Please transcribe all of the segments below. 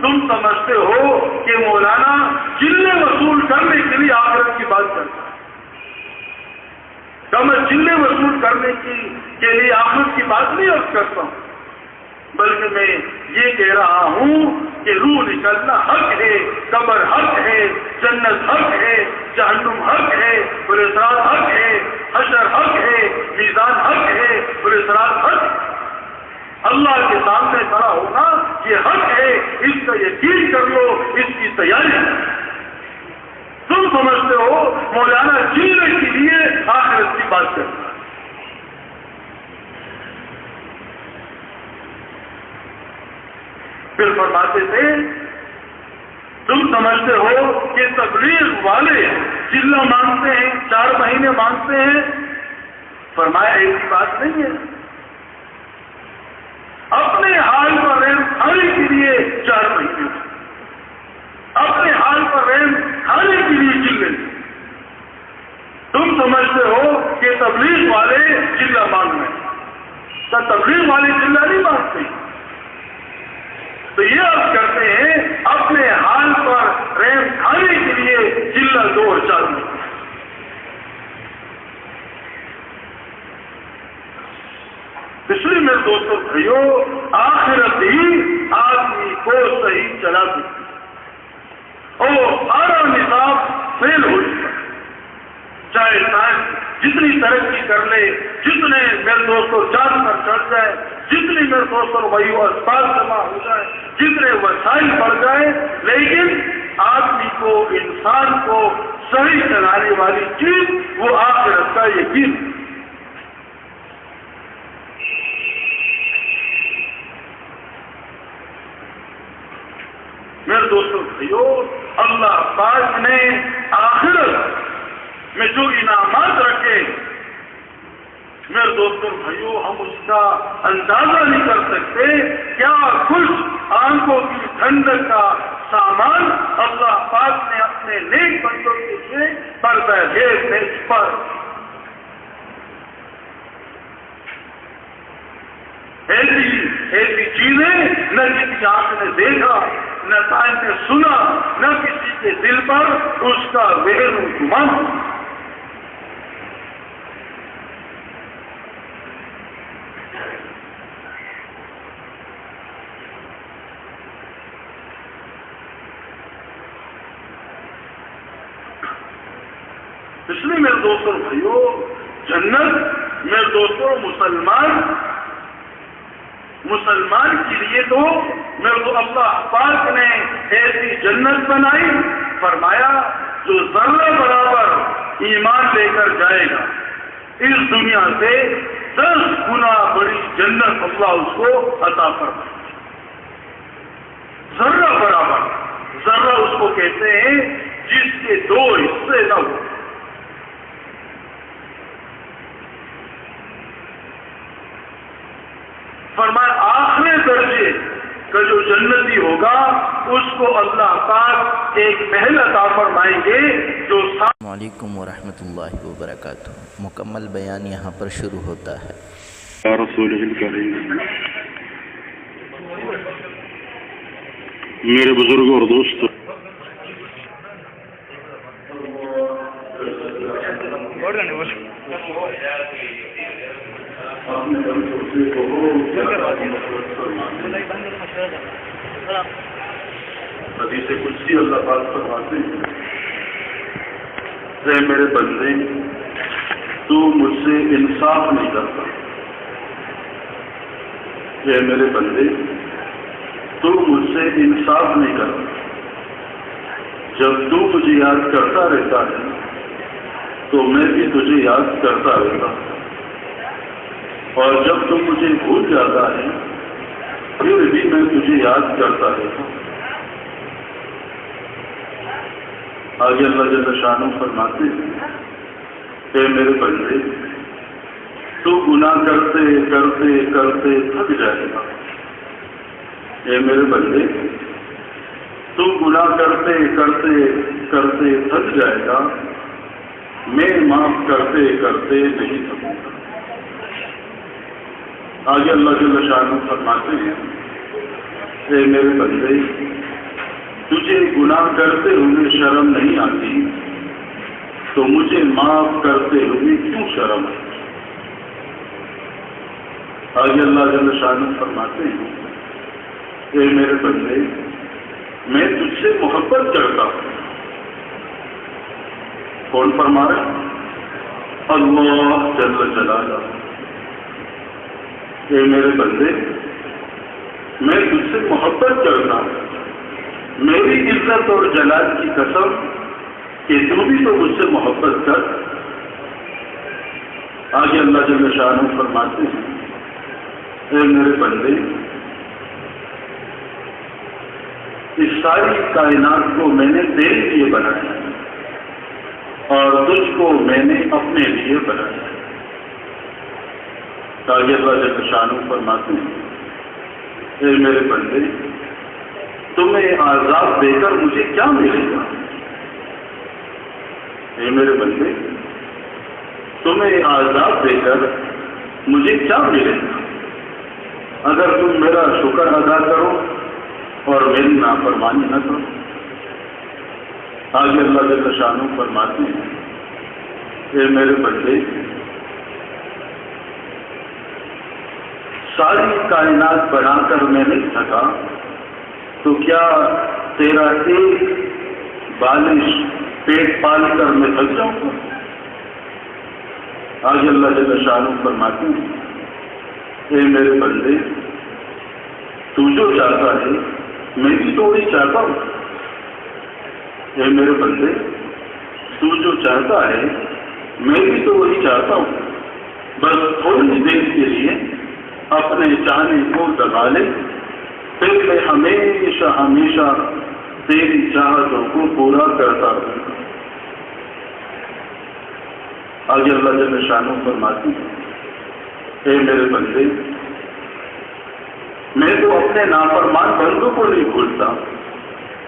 تم سمجھتے ہو کہ مولانا چلے وصول کرنے کے لیے آخرت کی بات کرتا ہے؟ میں چلے وصول کرنے کے لیے آخرت کی بات نہیں عرض کرتا ہوں، بلکہ میں یہ کہہ رہا ہوں کہ روح نکلنا حق ہے، قبر حق ہے، جنت حق ہے، جہنم حق ہے، پرسرات حق ہے، حشر حق ہے، میزان حق ہے، پرسرات حق ہے۔ اللہ کے سامنے کھڑا ہونا یہ حق ہے، اس کا یقین کر لو، اس کی تیاری کرو۔ تم سمجھتے ہو مولانا جینے کے لیے آخرت کی بات کرتا ہے؟ پھر فرماتے تھے تم سمجھتے ہو کہ تبلیغ والے چلہ مانگتے ہیں، 4 مہینے مانگتے ہیں؟ فرمایا ایسی بات نہیں ہے، اپنے حال پر رحم کھانے کے لیے 4 مہینے، اپنے حال پر رحم کھانے کے لیے چلے۔ تم سمجھتے ہو کہ تبلیغ والے چلہ مانگ رہے ہیں، تو تبلیغ والے چلہ نہیں مانگتے، تو یہ عرض کرتے ہیں اپنے حال پر رحم کھانے کے لیے چلہ 2 اور 4 مہینے۔ اس لیے میرے دوستوں بھائیوں، آخرت ہی آدمی کو صحیح چلا سکتی اور سارا نظام فیل ہو چکا، چاہے سائنس جتنی ترقی کر لے، جتنے میرے دوستوں چاند پر چڑھ جائے، جتنی میرے دوستوں وہی اسباب جمع ہو جائے، جتنے وسائل بڑھ جائے، لیکن آدمی کو، انسان کو صحیح چلانے والی چیز وہ آخرت کا یقین۔ میرے دوستوں بھائیو، اللہ پاک نے آخرت میں جو انعامات رکھے، میرے دوستوں بھائیو ہم اس کا اندازہ نہیں کر سکتے۔ کیا کچھ آنکھوں کی ٹھنڈک کا سامان اللہ پاک نے اپنے نیک بندوں کے لیے پردہ میز پر ایسی چیزیں نہ کسی آنکھ نے دیکھا، نہ کان نے سنا، نہ کسی کے دل پر اس کا وہم و گمان۔ اس لیے میرے دوستوں بھائیو، جنت میرے دوستوں مسلمان کے لیے تو میرے کو اللہ پاک نے ایسی جنت بنائی، فرمایا جو ذرہ برابر ایمان لے کر جائے گا اس دنیا سے 10 گنا بڑی جنت اللہ اس کو عطا فرمائے۔ ذرہ برابر، ذرہ اس کو کہتے ہیں جس کے 2 حصے نہ ہو۔ فرمایا آخری درجے کا جو جنتی ہوگا اس کو اللہ پاک ایک محل عطا فرمائیں گے جو السلام علیکم ورحمۃ اللہ وبرکاتہ۔ مکمل بیان یہاں پر شروع ہوتا ہے۔ یا رسول کریم، میرے بزرگوں اور دوستوں، حدیث قدسی اللہ پاک فرماتے ہیں، اے میرے بندے تو مجھ سے انصاف نہیں کرتا، اے میرے بندے تو مجھ سے انصاف نہیں کرتا۔ جب تو مجھے یاد کرتا رہتا ہے تو میں بھی تجھے یاد کرتا رہتا ہوں، اور جب تم مجھے بھول جاتا ہے پھر بھی میں تجھے یاد کرتا رہتا ہوں۔ آگے اللہ جل شانہ فرماتے ہیں، اے میرے بندے تو گناہ کرتے کرتے کرتے تھک جائے گا، اے میرے بندے تو گناہ کرتے کرتے کرتے تھک جائے گا، میں معاف کرتے کرتے نہیں تھکوں گا۔ آگے اللہ جل شانہ فرماتے ہیں، اے میرے بندے تجھے گناہ کرتے ہوئے شرم نہیں آتی تو مجھے معاف کرتے ہوئے کیوں شرم ہے؟ آگے اللہ جل شانہ فرماتے ہیں اے میرے بندے میں تجھ سے محبت کرتا ہوں. کون فرما رہا ہے؟ اللہ جل جلالہ. اے میرے بندے میں تجھ سے محبت کرتا ہوں. میری عزت اور جلال کی قسم کہ تو بھی تو مجھ سے محبت کر. آگے اللہ جل شانہ فرماتے ہیں اے میرے بندے اس ساری کائنات کو میں نے تیرے لیے بنایا اور تجھ کو میں نے اپنے لیے بنایا. آگے اللہ جل شانہ فرماتے ہیں اے میرے بندے تمہیں عذاب دے کر مجھے کیا ملے گا؟ اے میرے بندے تمہیں عذاب دے کر مجھے کیا ملے گا اگر تم میرا شکر ادا کرو اور میری نافرمانی نہ کرو. آگے اللہ جل شانہ فرماتے ہیں اے میرے بندے ساری کائنات بنا کر میں نہیں تھکا تو کیا تیرا ایک بالش پیٹ پال کر میں تھک جاؤں گا؟ آگے اللہ جل شانہ فرماتے ہیں اے میرے بندے تو جو چاہتا ہے میں بھی تو وہی چاہتا ہوں. اے میرے بندے تو جو چاہتا ہے میں بھی تو وہی چاہتا ہوں. بس تھوڑی دیر کے لیے اپنے چاہنے کو دبا لے پھر میں ہمیشہ ہمیشہ تیری چاہتوں کو پورا کرتا رہوں گا. آگے اللہ جل شانہ فرماتی ہے اے میرے بندے میں تو اپنے نافرمان بندوں کو نہیں بھولتا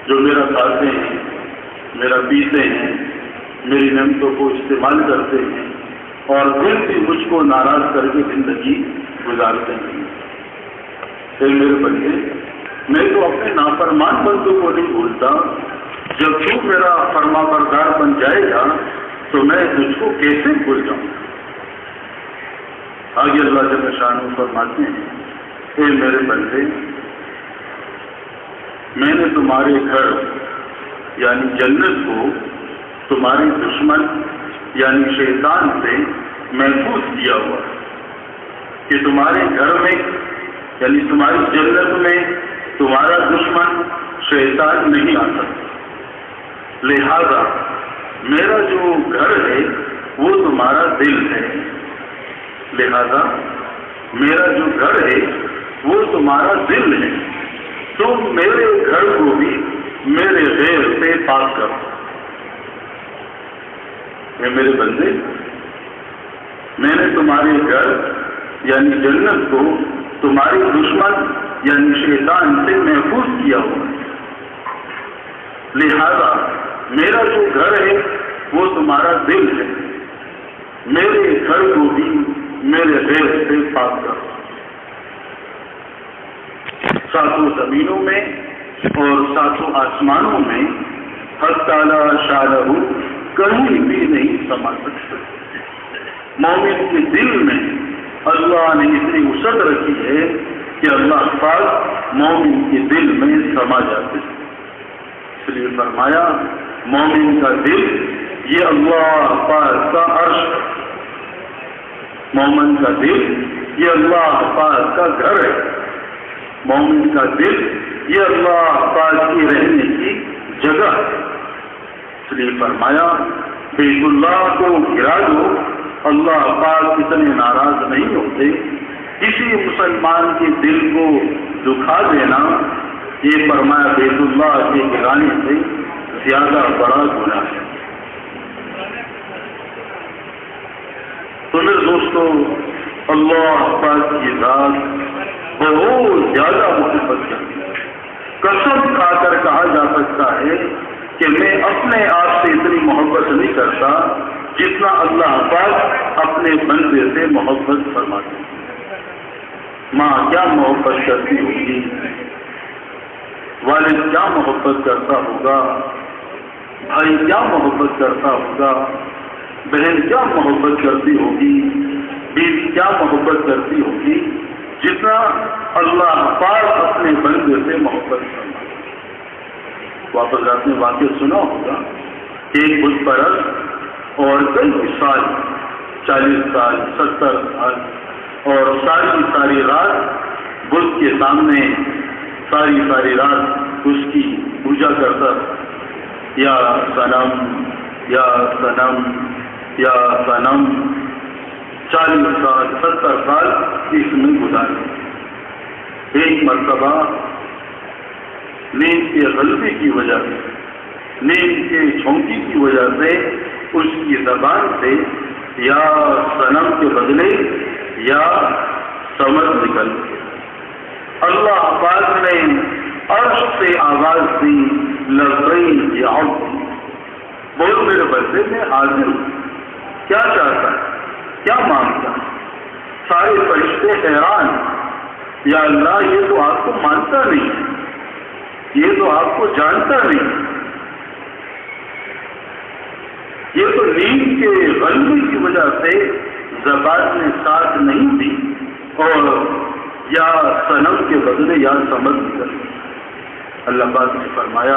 جو میرا کھاتے ہیں میرا پیتے ہیں میری نعمتوں کو استعمال کرتے ہیں اور پھر بھی مجھ کو ناراض کر کے زندگی گزارتے ہیں. پھر میرے بندے میں تو اپنے نافرمان بندوں کو نہیں بھولتا. جب تو میرا فرما بردار بن جائے گا تو میں تجھ کو کیسے بھول جاؤں؟ آگے اللہ جل شانہ فرماتے ہیں اے میرے بندے میں نے تمہارے گھر یعنی جنت کو تمہارے دشمن یعنی شیطان سے محفوظ کیا ہوا کہ تمہارے گھر میں یعنی تمہاری جنت میں تمہارا دشمن شیطان نہیں آ سکتا. لہذا میرا جو گھر ہے وہ تمہارا دل ہے. لہذا میرا جو گھر ہے وہ تمہارا دل ہے. تم میرے گھر کو بھی میرے غیر سے پاک کرو. اے میرے بندے میں نے تمہارے گھر یعنی جنت کو تمہارے دشمن یعنی شیطان سے محفوظ کیا ہوا. لہذا میرا جو گھر ہے وہ تمہارا دل ہے. میرے گھر کو بھی میرے غیر سے پاک کرو. ساتوں زمینوں میں اور ساتوں آسمانوں میں حق تعالی شانہ کہیں بھی نہیں سما سکتے. مومن کے دل میں اللہ نے اتنی وسعت رکھی ہے کہ اللہ پاک مومن کے دل میں سما جاتے ہیں. اس لیے فرمایا مومن کا دل یہ اللہ پاک کا عرش ہے. مومن کا دل یہ اللہ پاک کا گھر ہے. مومن کا دل یہ اللہ پاک کی رہنے کی جگہ ہے. اس لیے فرمایا بیت اللہ کو گرا دو اللہ پاک اتنے ناراض نہیں ہوتے. کسی مسلمان کے دل کو دکھا دینا یہ فرمایا بیت اللہ کے گرانے سے زیادہ بڑا گناہ ہے. تو میرے دوستو اللہ پاک کی ذات بہت زیادہ محبت کرتی ہے. قسم کھا کر کہا جا سکتا ہے کہ میں اپنے آپ سے اتنی محبت نہیں کرتا جتنا اللہ پاک اپنے بندے سے محبت فرماتے ہیں. ماں کیا محبت کرتی ہوگی, والد کیا محبت کرتا ہوگا، بھائی کیا محبت کرتا ہوگا، بہن کیا محبت کرتی ہوگی، بیوی کیا محبت کرتی ہوگی، جتنا اللہ پاک اپنے بندے سے محبت کرنا۔ واپس رات میں واقعہ سنا ہوگا کہ ایک بت پرست اور کئی سال 40 سال 70 سال اور ساری رات بت کے سامنے ساری رات اس کی پوجا کرتا، یا صنم یا صنم یا صنم، 40 سال 70 سال اس میں گزارے۔ ایک مرتبہ نیند کے غلبے کی وجہ سے، نیند کے جھونکی کی وجہ سے اس کی زبان سے یا صنم کے بدلے یا سمجھ نکل گئی۔ اللہ پاک نے عرش سے آواز دی، لبیک یا عبدی، بول میرے بندے میں حاضر ہوں، کیا چاہتا ہے، کیا مانگتا ہے؟ سارے فرشتے حیران، یا اللہ یہ تو آپ کو مانتا نہیں ہے، یہ تو آپ کو جانتا نہیں، یہ تو نیند کے غلبے کی وجہ سے زبان نے ساتھ نہیں دی اور یا صنم کے بدلے یا سمجھ کر۔ اللہ پاک نے فرمایا،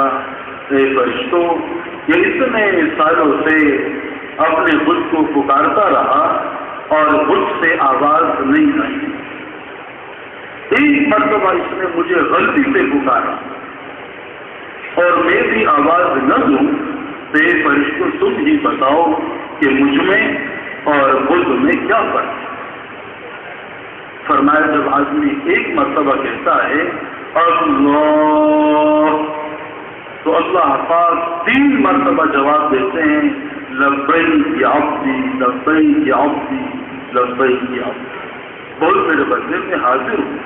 اے فرشتوں، یہ اتنے سالوں سے اپنے بت کو پکارتا رہا اور بت سے آواز نہیں آئی، ایک مرتبہ اس نے مجھے غلطی سے پکارا اور میں بھی آواز نہ دوں تو اے فرشتوں تم ہی بتاؤ کہ مجھ میں اور بت میں کیا فرق ہے؟ فرمایا جب آدمی ایک مرتبہ کہتا ہے اللہ، تو اللہ پاک 3 مرتبہ جواب دیتے ہیں، لبیک یا عبدی، لبیک یا عبدی، لبیک یا عبدی، بول میرے بندے میں حاضر ہوں،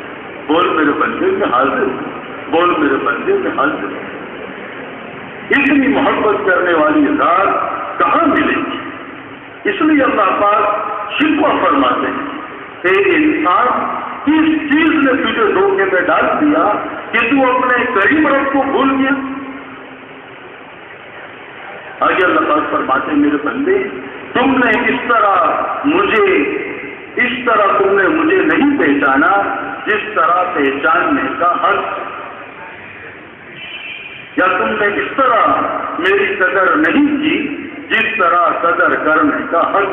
بول میرے بندے میں حاضر ہوں، بول میرے بندے میں حاضر ہوں۔ اتنی محبت کرنے والی ذات کہاں ملے گی؟ اس لیے اللہ پاک شکوہ فرماتے ہیں، اے انسان، کس چیز نے تجھے دھوکے میں ڈال دیا کہ تو اپنے کریم رب کو بھول گیا؟ آگے اللہ پاک فرماتے ہیں، میرے بندے، تم نے اس طرح تم نے مجھے نہیں پہچانا جس طرح پہچاننے کا حق، یا تم نے اس طرح میری قدر نہیں کی جس طرح قدر کرنے کا حق۔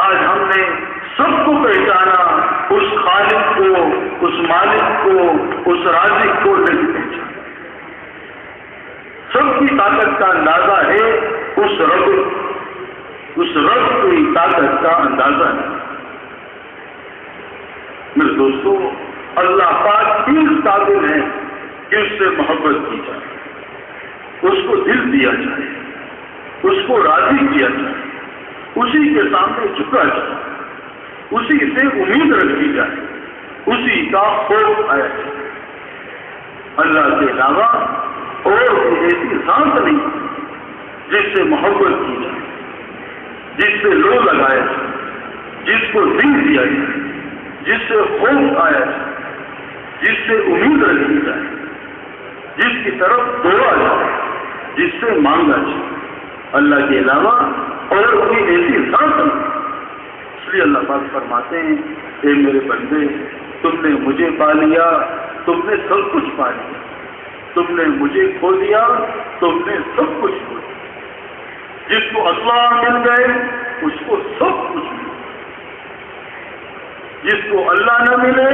آج ہم نے سب کو پہچانا، اس خالق کو، اس مالک کو، اس رازق کو نہیں پہچانا۔ سب کی طاقت کا اندازہ ہے اس رب کی طاقت کا اندازہ ہے۔ میرے دوستو، اللہ پاک اس قابل ہے کہ اس سے محبت کی جائے، اس کو دل دیا جائے، اس کو راضی کیا جائے، اسی کے سامنے جھکا جائے، اسی سے امید رکھی جائے، اسی کا خوف آیا جائے۔ اللہ کے علاوہ اور کوئی ایسی ذات نہیں جس سے محبت کی جائے، جس سے لو لگایا جائے، جس کو دل دیا جائے، جس سے خوف آیا جائے، جس سے امید رکھی جائے، جس کی طرف دوڑا جائے، جس سے مانگا جائے۔ اللہ کے علاوہ اور کوئی ایسی ذات نہیں۔ اس لیے اللہ پاک فرماتے ہیں، اے میرے بندے، تم نے مجھے پا لیا، تم نے سب کچھ پا لیا، تم نے مجھے کھو دیا، تم نے سب کچھ کھو دیا۔ جس کو اللہ مل گئے اس کو سب کچھ مل گیا، جس کو اللہ نہ ملے،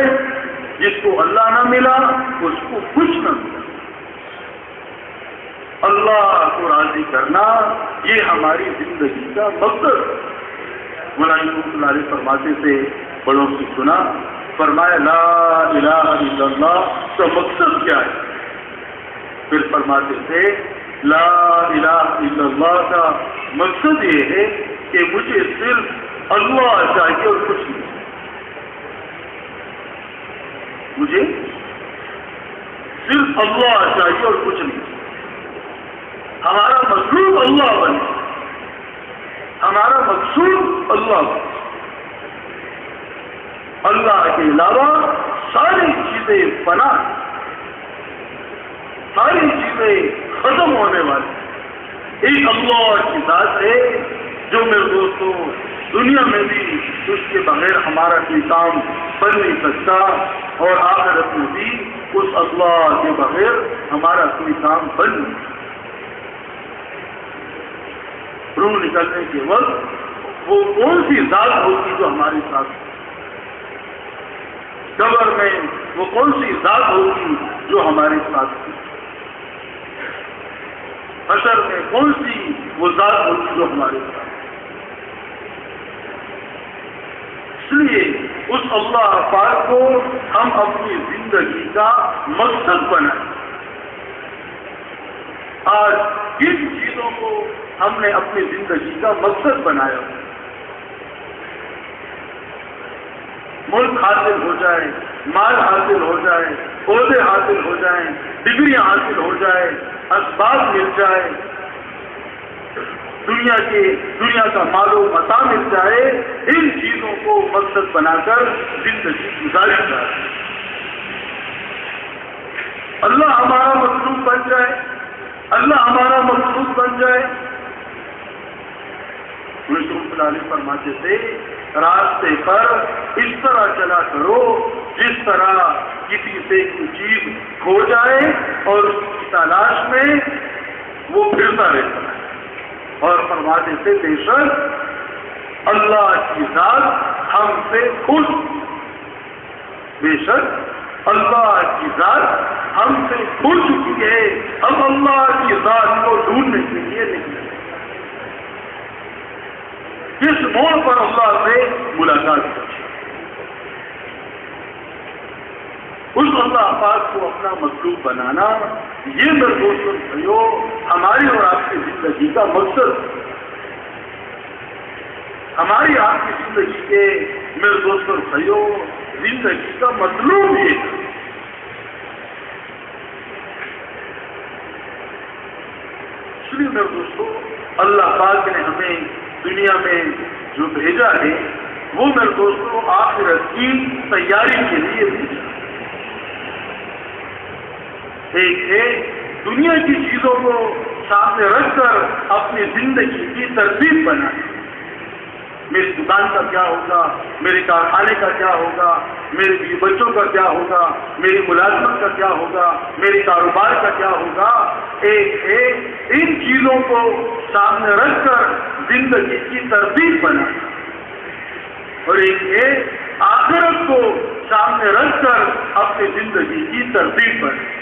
جس کو اللہ نہ ملا اس کو کچھ نہ ملا۔ اللہ کو راضی کرنا یہ ہماری زندگی کا مقصد۔ مولانا اللہ علیہ فرماتے تھے، بڑوں سے سنا، فرمایا لا الہ الا اللہ کا مقصد کیا ہے؟ پھر فرماتے تھے لا الہ الا اللہ کا مقصد یہ ہے کہ مجھے صرف اللہ چاہیے اور کچھ نہیں، مجھے صرف اللہ چاہیے اور کچھ نہیں۔ ہمارا مطلوب اللہ بنے، ہمارا مقصود اللہ بنے۔ اللہ کے علاوہ ساری چیزیں فنا، ساری چیزیں ختم ہونے والی، ایک اللہ کی ذات ہے جو میرے دوستوں دنیا میں بھی اس کے بغیر ہمارا کوئی کام بن نہیں سکتا، اور آخرت میں بھی اس اللہ کے بغیر ہمارا کوئی کام بن نہیں سکتا۔ روح نکلنے کے وقت وہ کون سی ذات ہوگی جو ہمارے ساتھ، قبر میں وہ کون سی ذات ہوگی جو ہمارے ساتھ، حشر میں کون سی وہ ذات ہوگی جو ہمارے ساتھ۔ اس لیے اس اللہ پاک کو ہم اپنی زندگی کا مقصد بنائیں۔ آج کن چیزوں کو ہم نے اپنی زندگی کا مقصد بنایا؟ ملک حاصل ہو جائے، مال حاصل ہو جائے، عہدے حاصل ہو جائیں، ڈگریاں حاصل ہو جائے، اسباب مل جائے، دنیا کا مال و متاع مل جائے، ان چیزوں کو مقصد بنا کر زندگی گزاری جائے۔ اللہ ہمارا مطلوب بن جائے، اللہ ہمارا مقصود بن جائے۔ رسول اللہ فرماتے تھے راستے پر اس طرح چلا کرو جس طرح کسی سے کوئی چیز کھو جائے اور اس کی تلاش میں وہ پھرتا رہتا ہے، اور فرماتے تھے بے شک اللہ کی ذات ہم سے خوش، بے شک اللہ کی ذات ہم سے کھل چکی ہے، ہم اللہ کی ذات کو ڈھونڈنے کے لیے نکلے۔ کس موڑ پر اللہ سے ملاقات کی، اس اللہ پاک کو اپنا مطلوب بنانا، یہ میرے دوستوں بھائیو ہماری اور آپ کی زندگی کا مقصد، ہماری آپ کی زندگی کے میرے دوستوں بھائیو زندگی کا مطلوب یہ ہے۔ اس لیے میرے دوستوں اللہ پاک نے ہمیں دنیا میں جو بھیجا ہے وہ میرے دوستوں آخرت کی تیاری کے لیے بھیجا۔ ایک ہے دنیا کی چیزوں کو سامنے رکھ کر اپنی زندگی کی ترتیب بنائیں، میری دکان کا کیا ہوگا، میرے کارخانے کا کیا ہوگا، میرے بیوی بچوں کا کیا ہوگا، میری ملازمت کا کیا ہوگا، میرے کاروبار کا کیا ہوگا۔ ایک ہے ان چیزوں کو سامنے رکھ کر زندگی کی ترتیب بنائیں، اور ایک ہے آخرت کو سامنے رکھ کر اپنی زندگی کی ترتیب بنائیں۔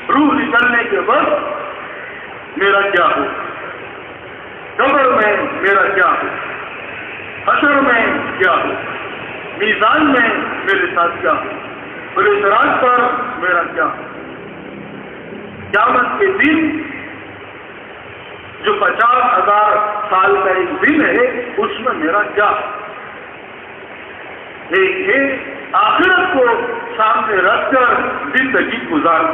روح نکلنے کے وقت میرا کیا ہوگا، قبر میں میرا کیا ہو، حشر میں کیا ہو، میزان میں میرے ساتھ کیا ہو، اور اعتراض پر میرا کیا ہو، قیامت کے دن جو 50,000 سال کا ایک دن ہے اس میں میرا کیا ہو۔ ایک ہے آخرت کو سامنے رکھ کر زندگی گزار۔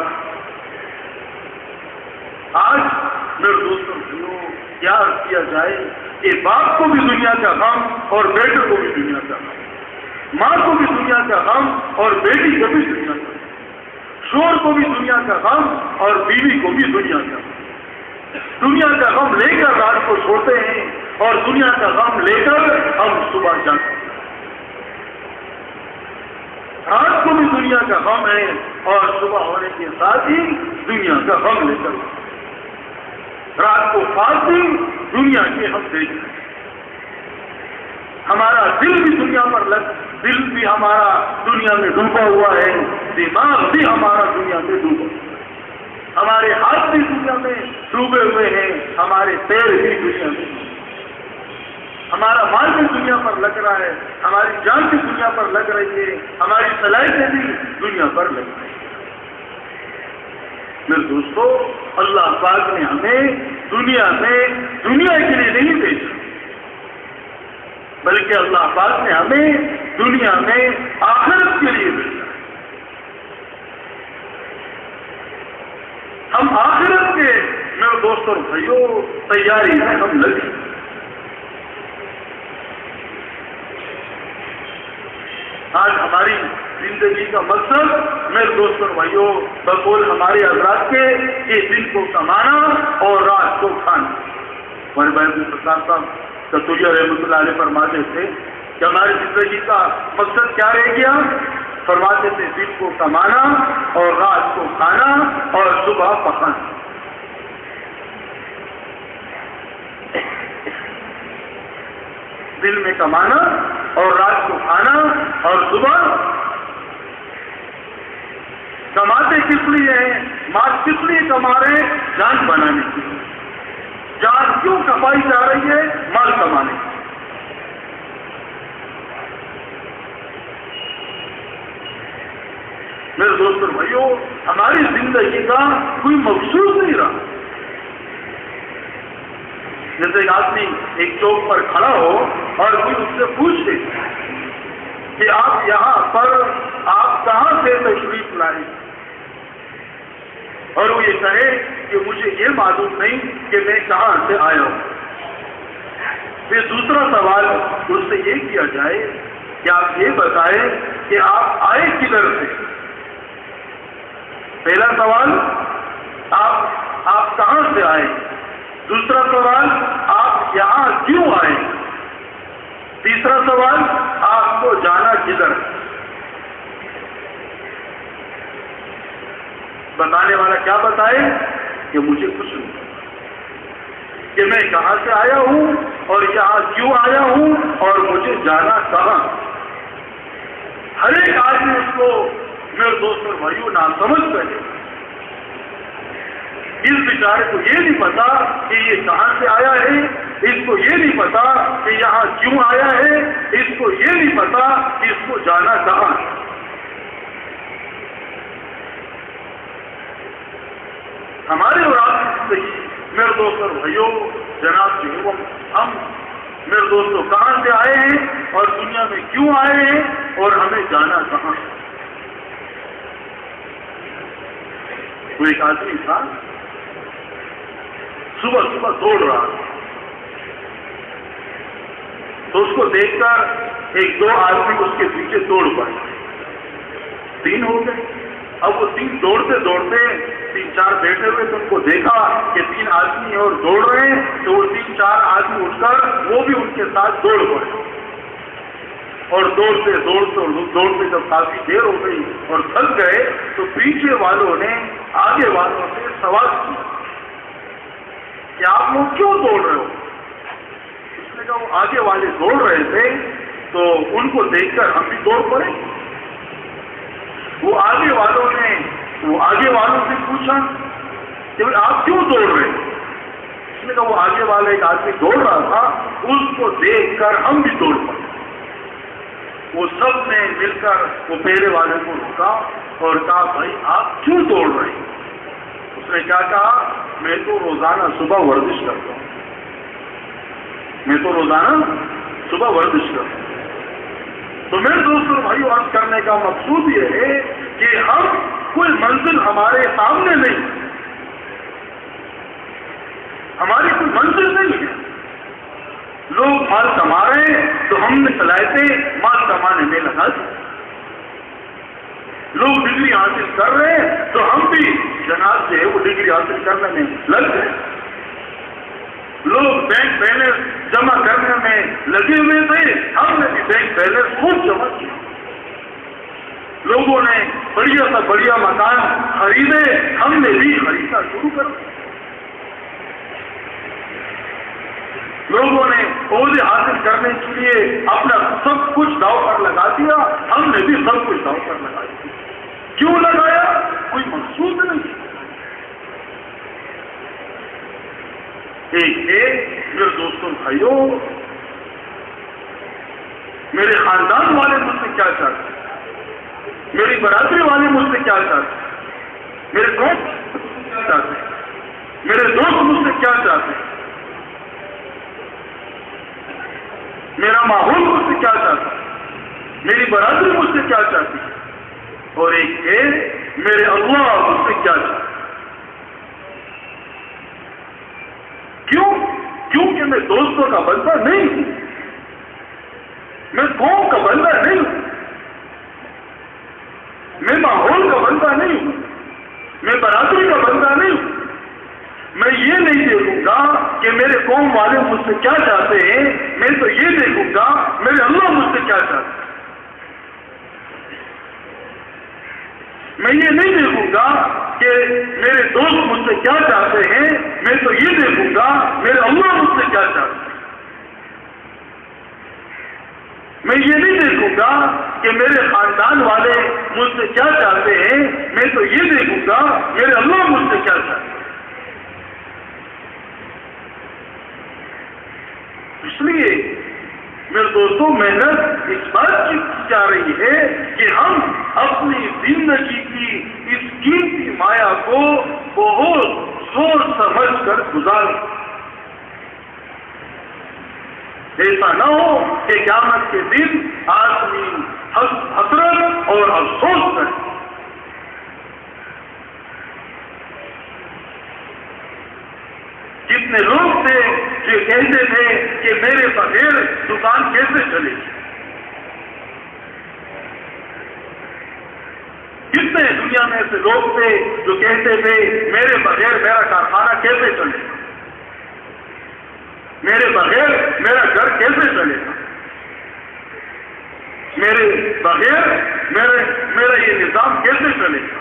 آج میرے دوستوں کیا کیا جائے کہ باپ کو بھی دنیا کا غم اور بیٹے کو بھی دنیا کا غم، ماں کو بھی دنیا کا غم اور بیٹی کو بھی دنیا کا غم، شوہر کو بھی دنیا کا غم اور بیوی کو بھی دنیا کا غم۔ دنیا کا غم لے کر رات کو سوتے ہیں اور دنیا کا غم لے کر ہم صبح جاتے ہیں۔ رات کو بھی دنیا کا غم ہے اور صبح ہونے کے ساتھ ہی دنیا کا غم لے کر رات کو فارسی دنیا کے ہم دیکھ رہے ہیں۔ ہمارا دل بھی دنیا پر دل بھی ہمارا دنیا میں ڈوبا ہوا ہے، دماغ بھی ہمارا دنیا میں ڈوبا ہوا ہے، ہمارے ہاتھ بھی دنیا میں ڈوبے ہوئے ہیں، ہمارے پیر بھی دنیا میں، ہمارا مال بھی دنیا پر لگ رہا ہے، ہماری جان بھی دنیا پر لگ رہی ہے، ہماری صلاحیتیں بھی دنیا پر لگ رہی ہیں۔ میرے دوستو اللہ پاک نے ہمیں دنیا میں دنیا کے لیے نہیں بھیجا، بلکہ اللہ پاک نے ہمیں دنیا میں آخرت کے لیے بھیجا۔ ہم آخرت کے میرے دوستوں اور بھائیوں تیاری میں ہم لگے۔ آج ہماری زندگی کا مقصد میرے دوستوں بھائیوں بقول ہمارے حضرات کے یہ دن کو کمانا اور رات کو کھانا. ہمارے بھائی عبدالستار صاحب کتوریہ رحمۃ اللہ علیہ فرماتے تھے کہ ہماری زندگی کا مقصد کیا رہ گیا؟ فرماتے تھے دن کو کمانا اور رات کو کھانا اور صبح پکانا. دن میں کمانا اور رات کو کھانا اور صبح کماتے کس لیے ہیں؟ مال کس لیے کما رہے ہیں؟ جان بنانے کے لیے. جان کیوں کمائی جا رہی ہے؟ مال کمانے کی. میرے دوستوں بھائیوں ہماری زندگی کا کوئی مقصود نہیں رہا. جیسے ایک آدمی ایک چوک پر کھڑا ہو اور کوئی اس سے پوچھے کہ آپ یہاں پر آپ کہاں سے تشریف لائے اور وہ یہ کہے کہ مجھے یہ معلوم نہیں کہ میں کہاں سے آیا ہوں. پھر دوسرا سوال اس سے یہ کیا جائے کہ آپ یہ بتائیں کہ آپ آئے کدھر سے. پہلا سوال آپ کہاں سے آئے. دوسرا سوال آپ یہاں کیوں آئے. تیسرا سوال آپ کو جانا کدھر. بتانے والا کیا بتائے کہ مجھے کچھ نہیں کہ میں کہاں سے آیا ہوں اور یہاں کیوں آیا ہوں اور مجھے جانا کہاں. ہر ایک آدمی اس کو میرے دوستوں بھائیوں ناسمجھ کرے. اس بیچارے کو یہ نہیں پتا کہ یہ کہاں سے آیا ہے, اس کو یہ نہیں پتا کہ یہاں کیوں آیا ہے, اس کو یہ نہیں پتا کہ اس کو جانا کہاں. ہمارے اور آپ کی زندگی میرے دوستوں بھائیوں جناب جی ہم میرے دوستوں کہاں سے آئے ہیں اور دنیا میں کیوں آئے ہیں اور ہمیں جانا کہاں. وہ ایک آدمی تھا صبح صبح دوڑ رہا تو اس کو دیکھ کر ایک دو آدمی اس کے پیچھے دوڑ پڑے. 3 ہو گئے. اب وہ 3 دوڑتے دوڑتے 3-4 بیٹھے ہوئے تو ان کو دیکھا کہ 3 آدمی اور دوڑ رہے ہیں تو وہ 3-4 آدمی اٹھ کر وہ بھی ان کے ساتھ دوڑ پڑے. اور دوڑتے دوڑتے جب کافی دیر ہو گئی اور تھک گئے تو پیچھے والوں نے آگے والوں سے سوال کیا کہ آپ لوگ کیوں دوڑ رہے ہو. اس نے کہا وہ آگے والے دوڑ رہے تھے تو ان کو دیکھ کر ہم بھی دوڑ پڑے. وہ آگے والوں سے پوچھا کہ آپ کیوں دوڑ رہے ہیں. اس نے کہا وہ آگے والا ایک آدمی دوڑ رہا تھا اس کو دیکھ کر ہم بھی دوڑ پڑے. وہ سب نے مل کر وہ پہلے والے کو روکا اور کہا بھائی آپ کیوں دوڑ رہے ہیں. اس نے کیا کہا میں تو روزانہ صبح ورزش کرتا ہوں. تو میرے دوستوں بھائیو عرض کرنے کا مقصود یہ ہے کہ ہم کوئی منزل ہمارے سامنے نہیں, ہماری کوئی منزل نہیں ہے. لوگ مال کما رہے ہیں تو ہم نے صلاحیتیں مال کمانے میں لگا دی. لوگ ڈگری حاصل کر رہے ہیں تو ہم بھی جناب سے وہ ڈگری حاصل کرنے میں لگ گئے. لوگ بینک بیلنس جمع کرنے میں لگے ہوئے تھے, ہم نے بھی بینک بیلنس خود جمع کیا. لوگوں نے بڑھیا سے بڑھیا مکان خریدے, ہم نے بھی خریدنا شروع کر دیا. لوگوں نے عہدے حاصل کرنے کے لیے اپنا سب کچھ داؤ پر لگا دیا, ہم نے بھی سب کچھ داؤ پر لگا دیا. کیوں لگایا؟ کوئی مقصود نہیں. ایک میرے دوستوں بھائیوں میرے خاندان والے مجھ سے کیا چاہتے, میری برادری والے مجھ سے کیا چاہتے, میرے دوست کیا چاہتے, میرے دوست مجھ سے کیا چاہتے, میرا ماحول مجھ سے کیا چاہتا, میری برادری مجھ سے کیا چاہتی, اور ایک ہے میرے اللہ مجھ سے کیا چاہتا. کیونکہ میں دوستوں کا بندہ نہیں ہوں, میں قوم کا بندہ نہیں ہوں. میں ماحول کا بندہ نہیں ہوں، میں برادری کا بندہ نہیں ہوں۔ میں یہ نہیں دیکھوں گا کہ میرے قوم والے مجھ سے کیا چاہتے ہیں، میں تو یہ دیکھوں گا میرے اللہ مجھ سے کیا چاہتے ہیں۔ میں یہ نہیں دیکھوں گا کہ میرے دوست مجھ سے کیا چاہتے ہیں، میں تو یہ دیکھوں گا میرے اللہ مجھ سے کیا چاہتے ہیں۔ میں یہ نہیں دیکھوں گا کہ میرے خاندان والے مجھ سے کیا چاہتے ہیں، میں تو یہ دیکھوں گا میرے اللہ مجھ سے کیا چاہتے ہیں۔ اس لیے میرے دوستوں محنت اس بات کی جا رہی ہے کہ ہم اپنی زندگی کی اس قیمتی مایا کو بہت سوچ سمجھ کر گزاریں۔ ایسا نہ ہو کہ قیامت کے دن آدمی حسرت اور افسوس کرے۔ کتنے لوگ تھے جو کہتے تھے کہ میرے بغیر دکان کیسے چلے گی؟ کتنے دنیا میں ایسے لوگ تھے جو کہتے تھے میرے بغیر میرا کارخانہ کیسے چلے گا، میرے بغیر میرا گھر کیسے چلے گا، میرے بغیر میرا یہ نظام کیسے چلے گا۔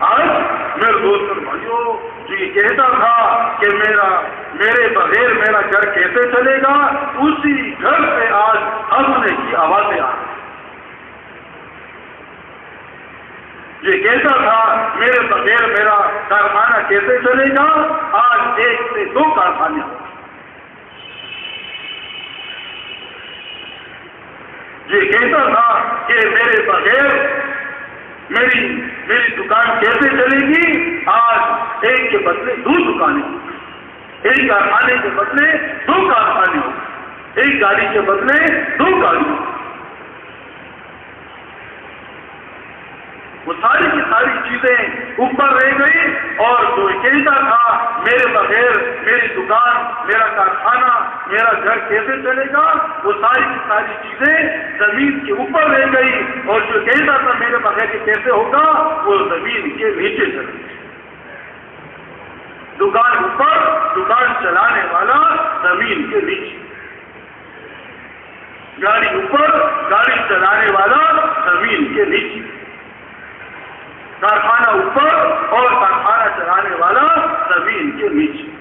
آج میرے دوست اور بھائیوں جو یہ کہتا تھا کہ میرے بغیر میرا گھر کیسے چلے گا، اسی گھر سے آج ہنسنے کی آوازیں آ رہی۔ یہ کہتا تھا میرے بغیر میرا کارخانہ کیسے چلے گا، آج 1 سے 2 کارخانے ہو۔ یہ کہتا تھا کہ میرے بغیر میری دکان کیسے چلے گی، آج 1 کے بدلے 2 دکانیں ہوں، 1 کارخانے کے بدلے 2 کارخانے ہوں، 1 گاڑی کے بدلے 2 گاڑی ہوں۔ وہ ساری کی ساری چیزیں اوپر رہ گئی، اور جو کہتا تھا میرے بغیر میری دکان میرا کارخانہ میرا گھر کیسے چلے گا، وہ ساری کی ساری چیزیں زمین کے اوپر رہ گئی، اور جو کہتا تھا میرے بغیر یہ کیسے ہوگا، وہ زمین کے نیچے چلے گئی۔ دکان اوپر، دکان چلانے والا زمین کے نیچے، گاڑی اوپر، گاڑی چلانے والا زمین کے نیچے، کارخانہ اوپر اور کارخانہ چلانے والا زمین کے نیچے۔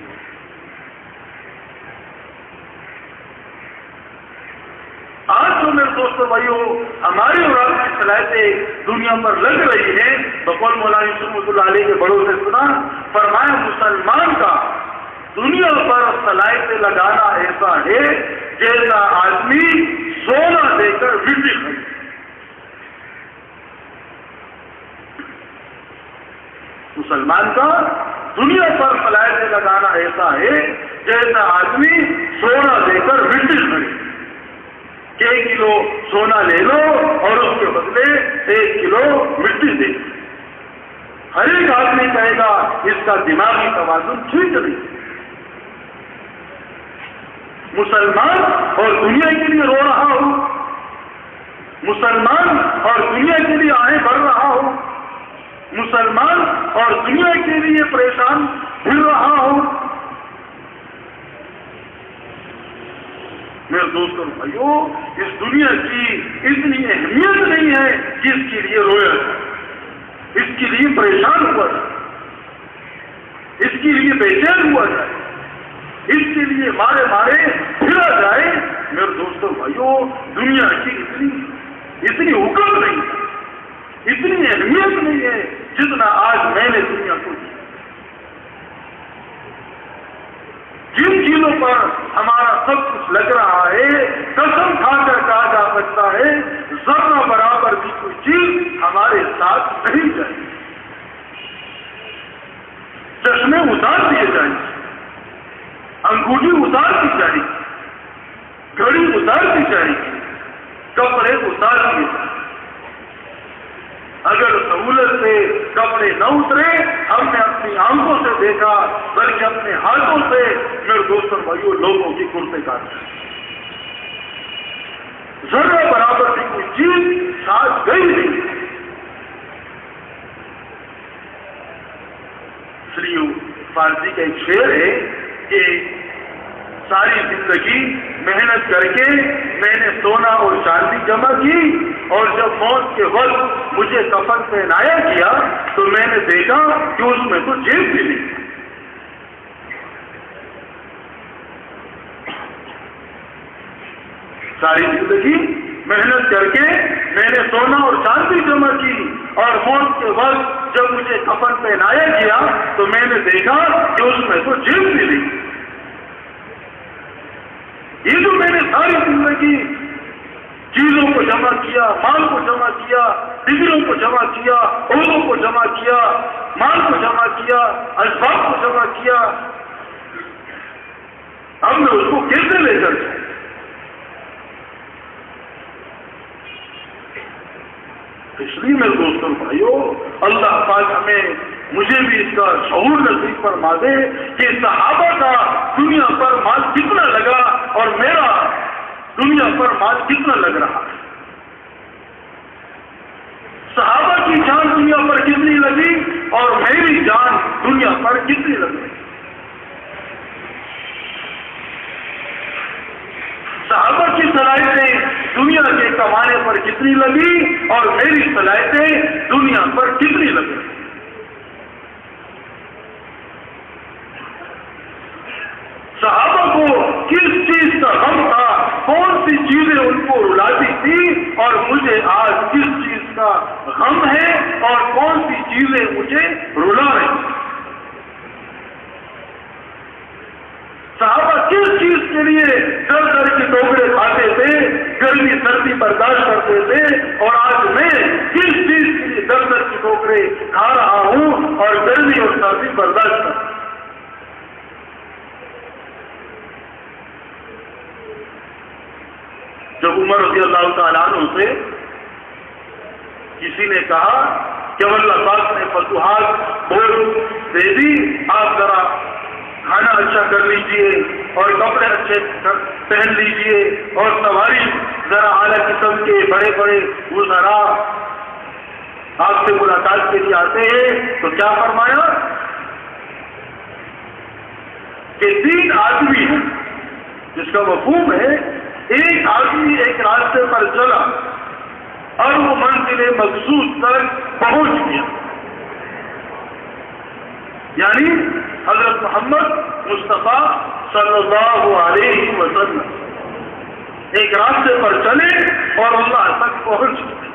آج جو میرے دوستوں بھائیوں ہماری اور آپ کی صلاحیتیں دنیا پر لگ رہی ہیں، بقول مولانا رحمۃ اللہ علیہ کے بڑوں سے سنا، فرمایا مسلمان کا دنیا پر صلاحیتیں لگانا ایسا ہے جیسا آدمی سونا دے کر مٹی خرید۔ مسلمان کا دنیا پر صلاحیتیں لگانا ایسا ہے جیسا آدمی سونا دے کر مٹی خرید۔ کہ 1 کلو سونا لے لو اور اس کے بدلے 1 کلو مٹی دے۔ ہر ایک آدمی کہے گا اس کا دماغی توازن ٹھیک نہیں۔ مسلمان اور دنیا کے لیے رو رہا ہو، مسلمان اور دنیا کے لیے آہیں بڑھ رہا ہو، مسلمان اور دنیا کے لیے پریشان پھر رہا ہو، میرے دوستوں بھائیوں اس دنیا کی اتنی اہمیت نہیں ہے کہ اس کے لیے رویا جائے، اس کے لیے پریشان ہوا جائے، اس کے لیے بے چین ہوا جائے، اس کے لیے مارے پھرا جائے۔ میرے دوستوں بھائیوں دنیا کی اتنی حکم نہیں ہے، اتنی اہمیت نہیں ہے جتنا آج میں نے دنیا کو دی۔ جن چیزوں پر ہمارا سب کچھ لگ رہا ہے، قسم کھا کر کہا جا سکتا ہے ذرہ برابر بھی کوئی چیز ہمارے ساتھ نہیں جائے۔ چشمے اتار دیے جائیں، انگوٹھی اتار دی جائے، گھڑی اتار دی جائے، کپڑے اتار دیے جائیں۔ اگر سہولت سے کپڑے نہ اترے، ہم نے اپنی آنکھوں سے دیکھا بلکہ اپنے ہاتھوں سے میرے دوستوں بھائیوں لوگوں کی کرتے کاٹے۔ ذرہ برابر بھی کوئی چیز ساتھ گئی نہیں. شری فارسی کا ایک شعر ہے کہ ساری زندگی محنت کر کے میں نے سونا اور چاندی جمع کی اور جب موت کے وقت مجھے کفن پہنایا کیا تو میں نے دیکھا کہ اس میں تو جیب بھی نہیں. ساری زندگی محنت کر کے میں نے سونا اور چاندی جمع کی اور موت کے وقت جب مجھے کفن پہنایا گیا تو میں نے دیکھا کہ اس میں تو جیب بھی نہیں. یہ جو میں نے ساری زندگی چیزوں کو جمع کیا، مال کو جمع کیا، ڈگریوں کو جمع کیا، عہدوں کو جمع کیا، مال کو جمع کیا، اسباب کو جمع کیا، اب میں اس کو کیسے لے کر جاؤں؟ اس لیے میرے دوستوں بھائیوں، اللہ پاک ہمیں مجھے بھی اس کا شعور نصیب فرما دے کہ صحابہ کا دنیا پر مال کتنا لگا اور میرا دنیا پر مال کتنا لگ رہا ہے. صحابہ کی جان دنیا پر کتنی لگی اور میری جان دنیا پر کتنی لگی. صحابہ کی صلاحیتیں دنیا کے کمانے پر کتنی لگی اور میری صلاحیتیں دنیا پر کتنی لگی. صحابہ کو کس چیز کا غم تھا، کون سی چیزیں ان کو رلاتی تھی اور مجھے آج کس چیز کا غم ہے اور کون سی چیزیں مجھے رلا رہی. صحابہ کس چیز کے لیے در در کے ٹوکرے کھاتے تھے، گرمی سردی برداشت کرتے تھے، اور آج میں کس چیز کے لیے در در کے ٹوکرے کھا رہا ہوں اور گرمی اور سردی برداشت کرتا ہوں. جب عمر رضی اللہ تعالیٰ عنہ سے کسی نے کہا کہ اللہ پاک نے فتوحات بہت دے دی، آپ ذرا کھانا اچھا کر لیجئے اور کپڑے اچھے پہن لیجئے اور سواری ذرا اعلیٰ قسم کے بڑے بڑے وزراء آپ سے ملاقات کے لیے آتے ہیں، تو کیا فرمایا کہ 3 آدمی ہیں، جس کا مفہوم ہے ایک آدمی ایک راستے پر چلا اور وہ منزل مقصود تک پہنچ گیا، یعنی حضرت محمد مصطفیٰ صلی اللہ علیہ وسلم ایک راستے پر چلے اور اللہ تک پہنچ گئے.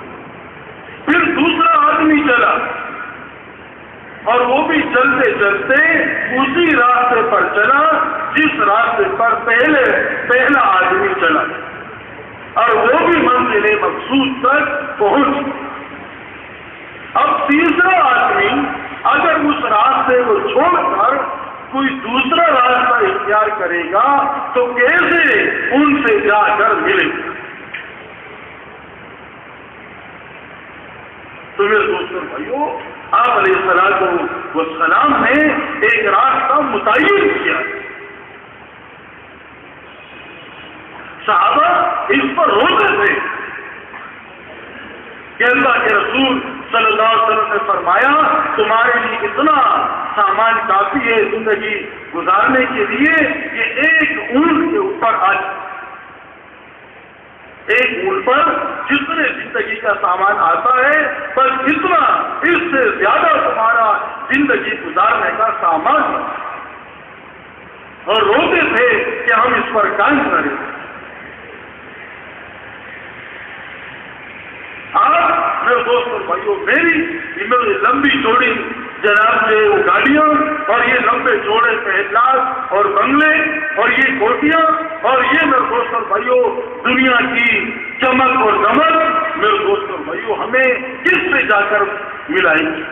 پھر دوسرا آدمی چلا اور وہ بھی چلتے چلتے اسی راستے پر چلا جس راستے پر پہلا آدمی چلا، اور وہ بھی منزل مقصود تک پہنچ. اب تیسرا آدمی اگر اس راستے کو چھوڑ کر کوئی دوسرا راستہ اختیار کرے گا تو کیسے ان سے جا کر ملے گا؟ تو میرے دوستوں بھائیوں، آپ علیہ الصلوۃ والسلام نے ایک راستہ متعین کیا. صحابہ اس پر روتے تھے کہ اللہ کے رسول صلی اللہ علیہ وسلم نے فرمایا تمہارے لیے اتنا سامان کافی ہے زندگی گزارنے کے لیے کہ ایک اونٹ کے اوپر آج ایک اونٹ پر جتنے زندگی کا سامان آتا ہے بس اتنا اس سے زیادہ تمہارا زندگی گزارنے کا سامان ہے. اور روتے تھے کہ ہم اس پر کام کریں. آج میرے دوستوں بھائیوں، میری لمبی چوڑی جناب سے وہ گاڑیاں اور یہ لمبے چوڑے محلات اور بنگلے اور یہ کوٹیاں اور یہ میرے دوستوں بھائیوں دنیا کی چمک اور دمک میرے دوستوں بھائیوں ہمیں کس سے جا کر ملائیں گی؟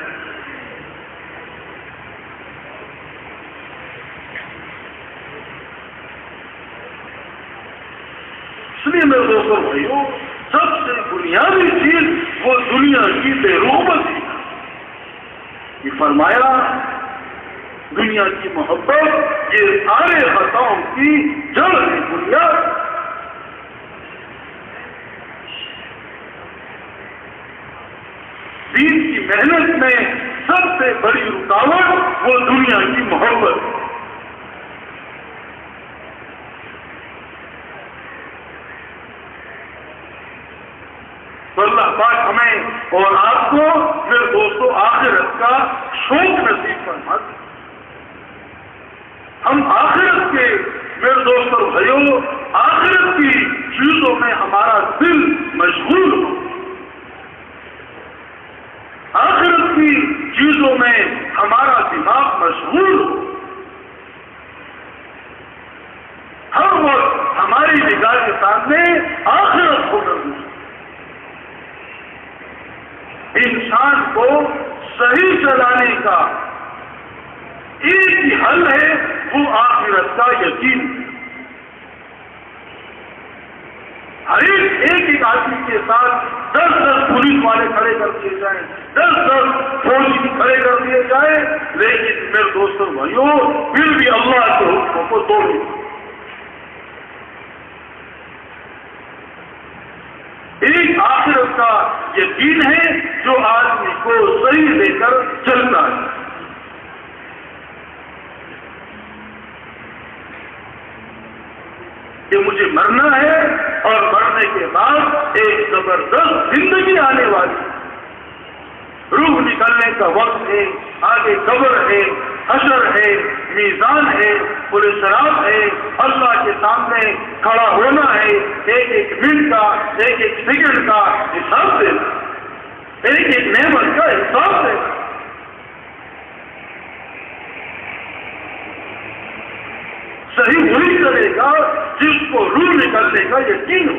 اس لیے میرے دوستوں بھائیوں سب سے بنیادی چیز وہ دنیا کی بے رغبت ہے. یہ فرمایا دنیا کی محبت یہ سارے خطاؤں کی جڑ ہے، بنیاد. محنت میں سب سے بڑی رکاوٹ وہ دنیا کی محبت. تو اللہ پاک ہمیں اور آپ کو میرے دوستوں آخرت کا شوق نصیب فرما دے. ہم آخرت کے میرے دوستوں بھائیوں آخرت کی چیزوں میں ہمارا دل مشغول ہو. آخرت کی چیزوں میں ہمارا دماغ مشغول ہو. ہر وقت ہماری نگاہ کے سامنے آخرت ہو کر انسان کو صحیح چلانے کا ایک ہی حل ہے وہ آخرت کا یقین. ہر ایک آدمی کے ساتھ 10 پولیس والے کھڑے کر دیے جائیں, 10 فوجی کھڑے کر دیے جائیں, لیکن میرے دوستوں بھائیوں پھر بھی اللہ کے حکموں کو توڑے. ایک آخرت کا یقین ہے جو آدمی کو صحیح لے کر چلتا ہے. کہ مجھے مرنا ہے اور مرنے کے بعد ایک زبردست زندگی آنے والی, روح نکلنے کا وقت ہے, آگے قبر ہے, حشر ہے, میزان ہے, پولیس صراط ہے, اللہ کے سامنے کھڑا ہونا ہے, ایک منٹ کا ایک سیکنڈ کا حساب دے, ایک نعمت کا حساب دے. صحیح وہی کرے گا جس کو روح نکلنے کا یقین ہو.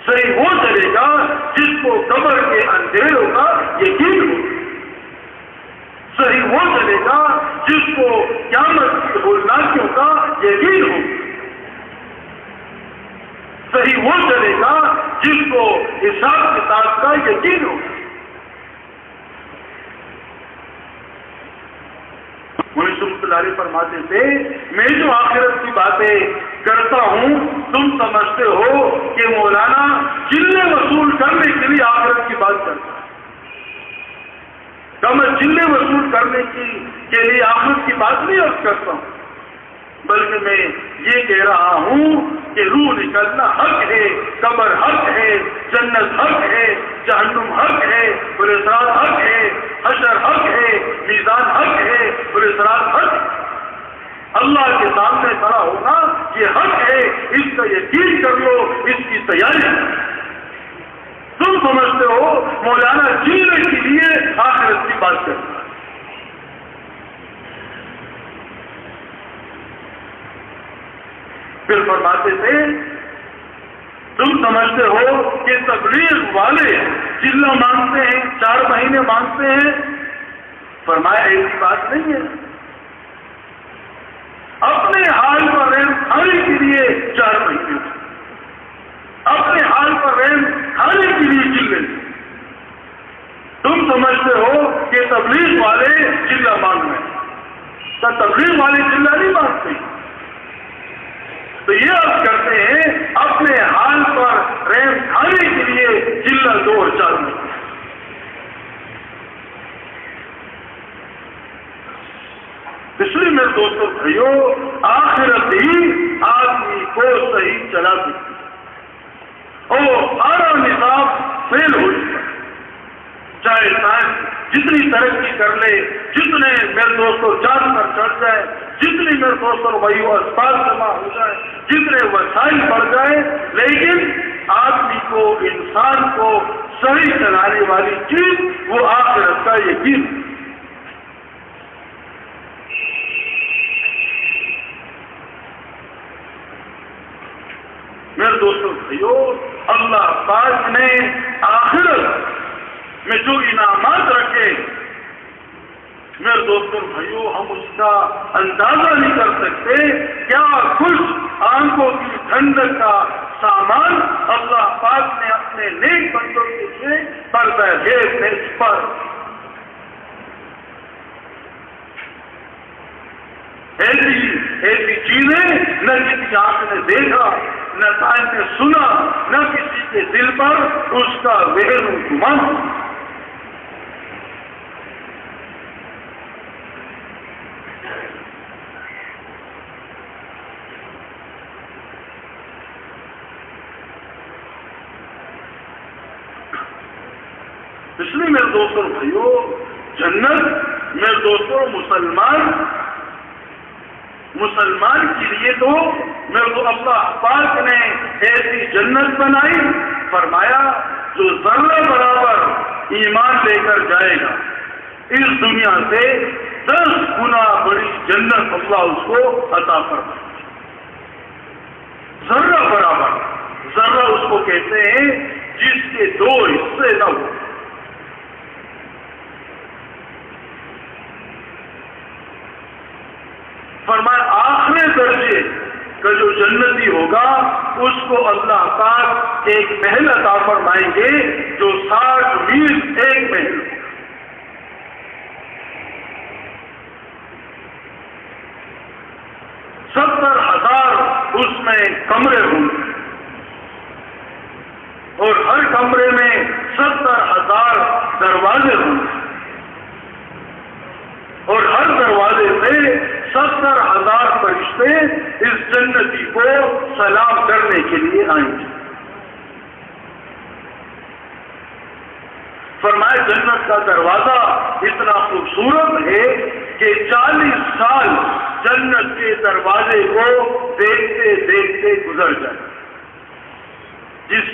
صحیح وہ چلے گا جس کو قبر کے اندھیروں کا یقین ہو. صحیح وہ چلے گا جس کو قیامت کی ہولناکیوں کا یقین ہو. صحیح وہ چلے گا جس کو حساب کتاب کا یقین ہو. فرماتے تھے میں جو آخرت کی باتیں کرتا ہوں تم سمجھتے ہو کہ مولانا چلے وصول کرنے کے لیے آخرت کی بات کرتا ہے. میں چلے وصول کرنے کے لیے آخرت کی بات نہیں عرض کرتا ہوں, بلکہ میں یہ کہہ رہا ہوں کہ روح نکلنا حق ہے, قبر حق ہے, جنت حق ہے, جہنم حق ہے, پولیس صراط حق ہے, حشر حق ہے, میزان حق ہے, پولیس صراط حق ہے. اللہ کے سامنے کھڑا ہونا یہ حق ہے, اس کا یقین کر لو, اس کی تیاری. تم سمجھتے ہو مولانا جینے کے لیے آخرت کی بات کرتا ہے. پھر فرماتے تھے تم سمجھتے ہو کہ تبلیغ والے چلہ مانگتے ہیں, 4 مہینے مانگتے ہیں. فرمایا ایسی بات نہیں ہے. اپنے حال پر رحم کھانے کے لیے 4 مہینے, اپنے حال پر رحم کھانے کے لیے چلے. تم سمجھتے ہو کہ تبلیغ والے چلہ مانگ رہے ہیں, تو تبلیغ والے چلہ نہیں مانگتے. تو یہ عرض کرتے ہیں اپنے حال پر رحم کھانے کے لیے چلہ 2 اور 4 مہینے. اس لیے میرے دوستوں بھائیوں آخرت ہی آدمی کو صحیح چلا سکتی ہے اور سارا نظام فیل ہو چکا ہے. چاہے سائنس جتنی ترقی کر لے, جتنے میرے دوستوں چاند پر چڑھ جائے, جتنی میرے دوستوں وہی اسپتال جمع ہو جائے, جتنے وسائل بڑھ جائے, لیکن آدمی کو انسان کو صحیح چلانے والی چیز وہ آخرت کا یقین. میرے دوستوں بھائیوں اللہ پاک نے آخرت میں جو انعامات رکھے میرے دوستوں بھائیوں ہم اس کا اندازہ نہیں کر سکتے. کیا کچھ آنکھوں کی ٹھنڈک کا سامان اللہ پاک نے اپنے نیک بندوں کے لیے پردہ غیب میں پر ایسی چیزیں نہ کسی آنکھ نے دیکھا, نہ کان نے سنا, نہ کسی کے دل پر اس کا وہم گمان. اس لیے میرے دوستوں بھائیوں، جنت میرے دوستوں مسلمان کے لیے تو میرے کو اللہ پاک نے ایسی جنت بنائی، فرمایا جو ذرہ برابر ایمان لے کر جائے گا اس دنیا سے 10 گنا بڑی جنت اللہ اس کو عطا فرمائے۔ ذرہ برابر، ذرہ اس کو کہتے ہیں جس کے 2 حصے نہ ہو۔ فرمایا آخری درجے کا جو جنتی ہوگا اس کو اللہ پاک ایک محل عطا فرمائیں گے جو 60 میل ایک محل ہوگا۔ 70,000 اس میں کمرے ہوں گے اور ہر کمرے میں 70,000 دروازے ہوں گے اور ہر دروازے سے 70,000 فرشتے اس جنتی کو سلام کرنے کے لیے آئیں گے۔ فرمایا جنت کا دروازہ اتنا خوبصورت ہے کہ 40 سال جنت کے دروازے کو دیکھتے دیکھتے گزر جائے۔ جس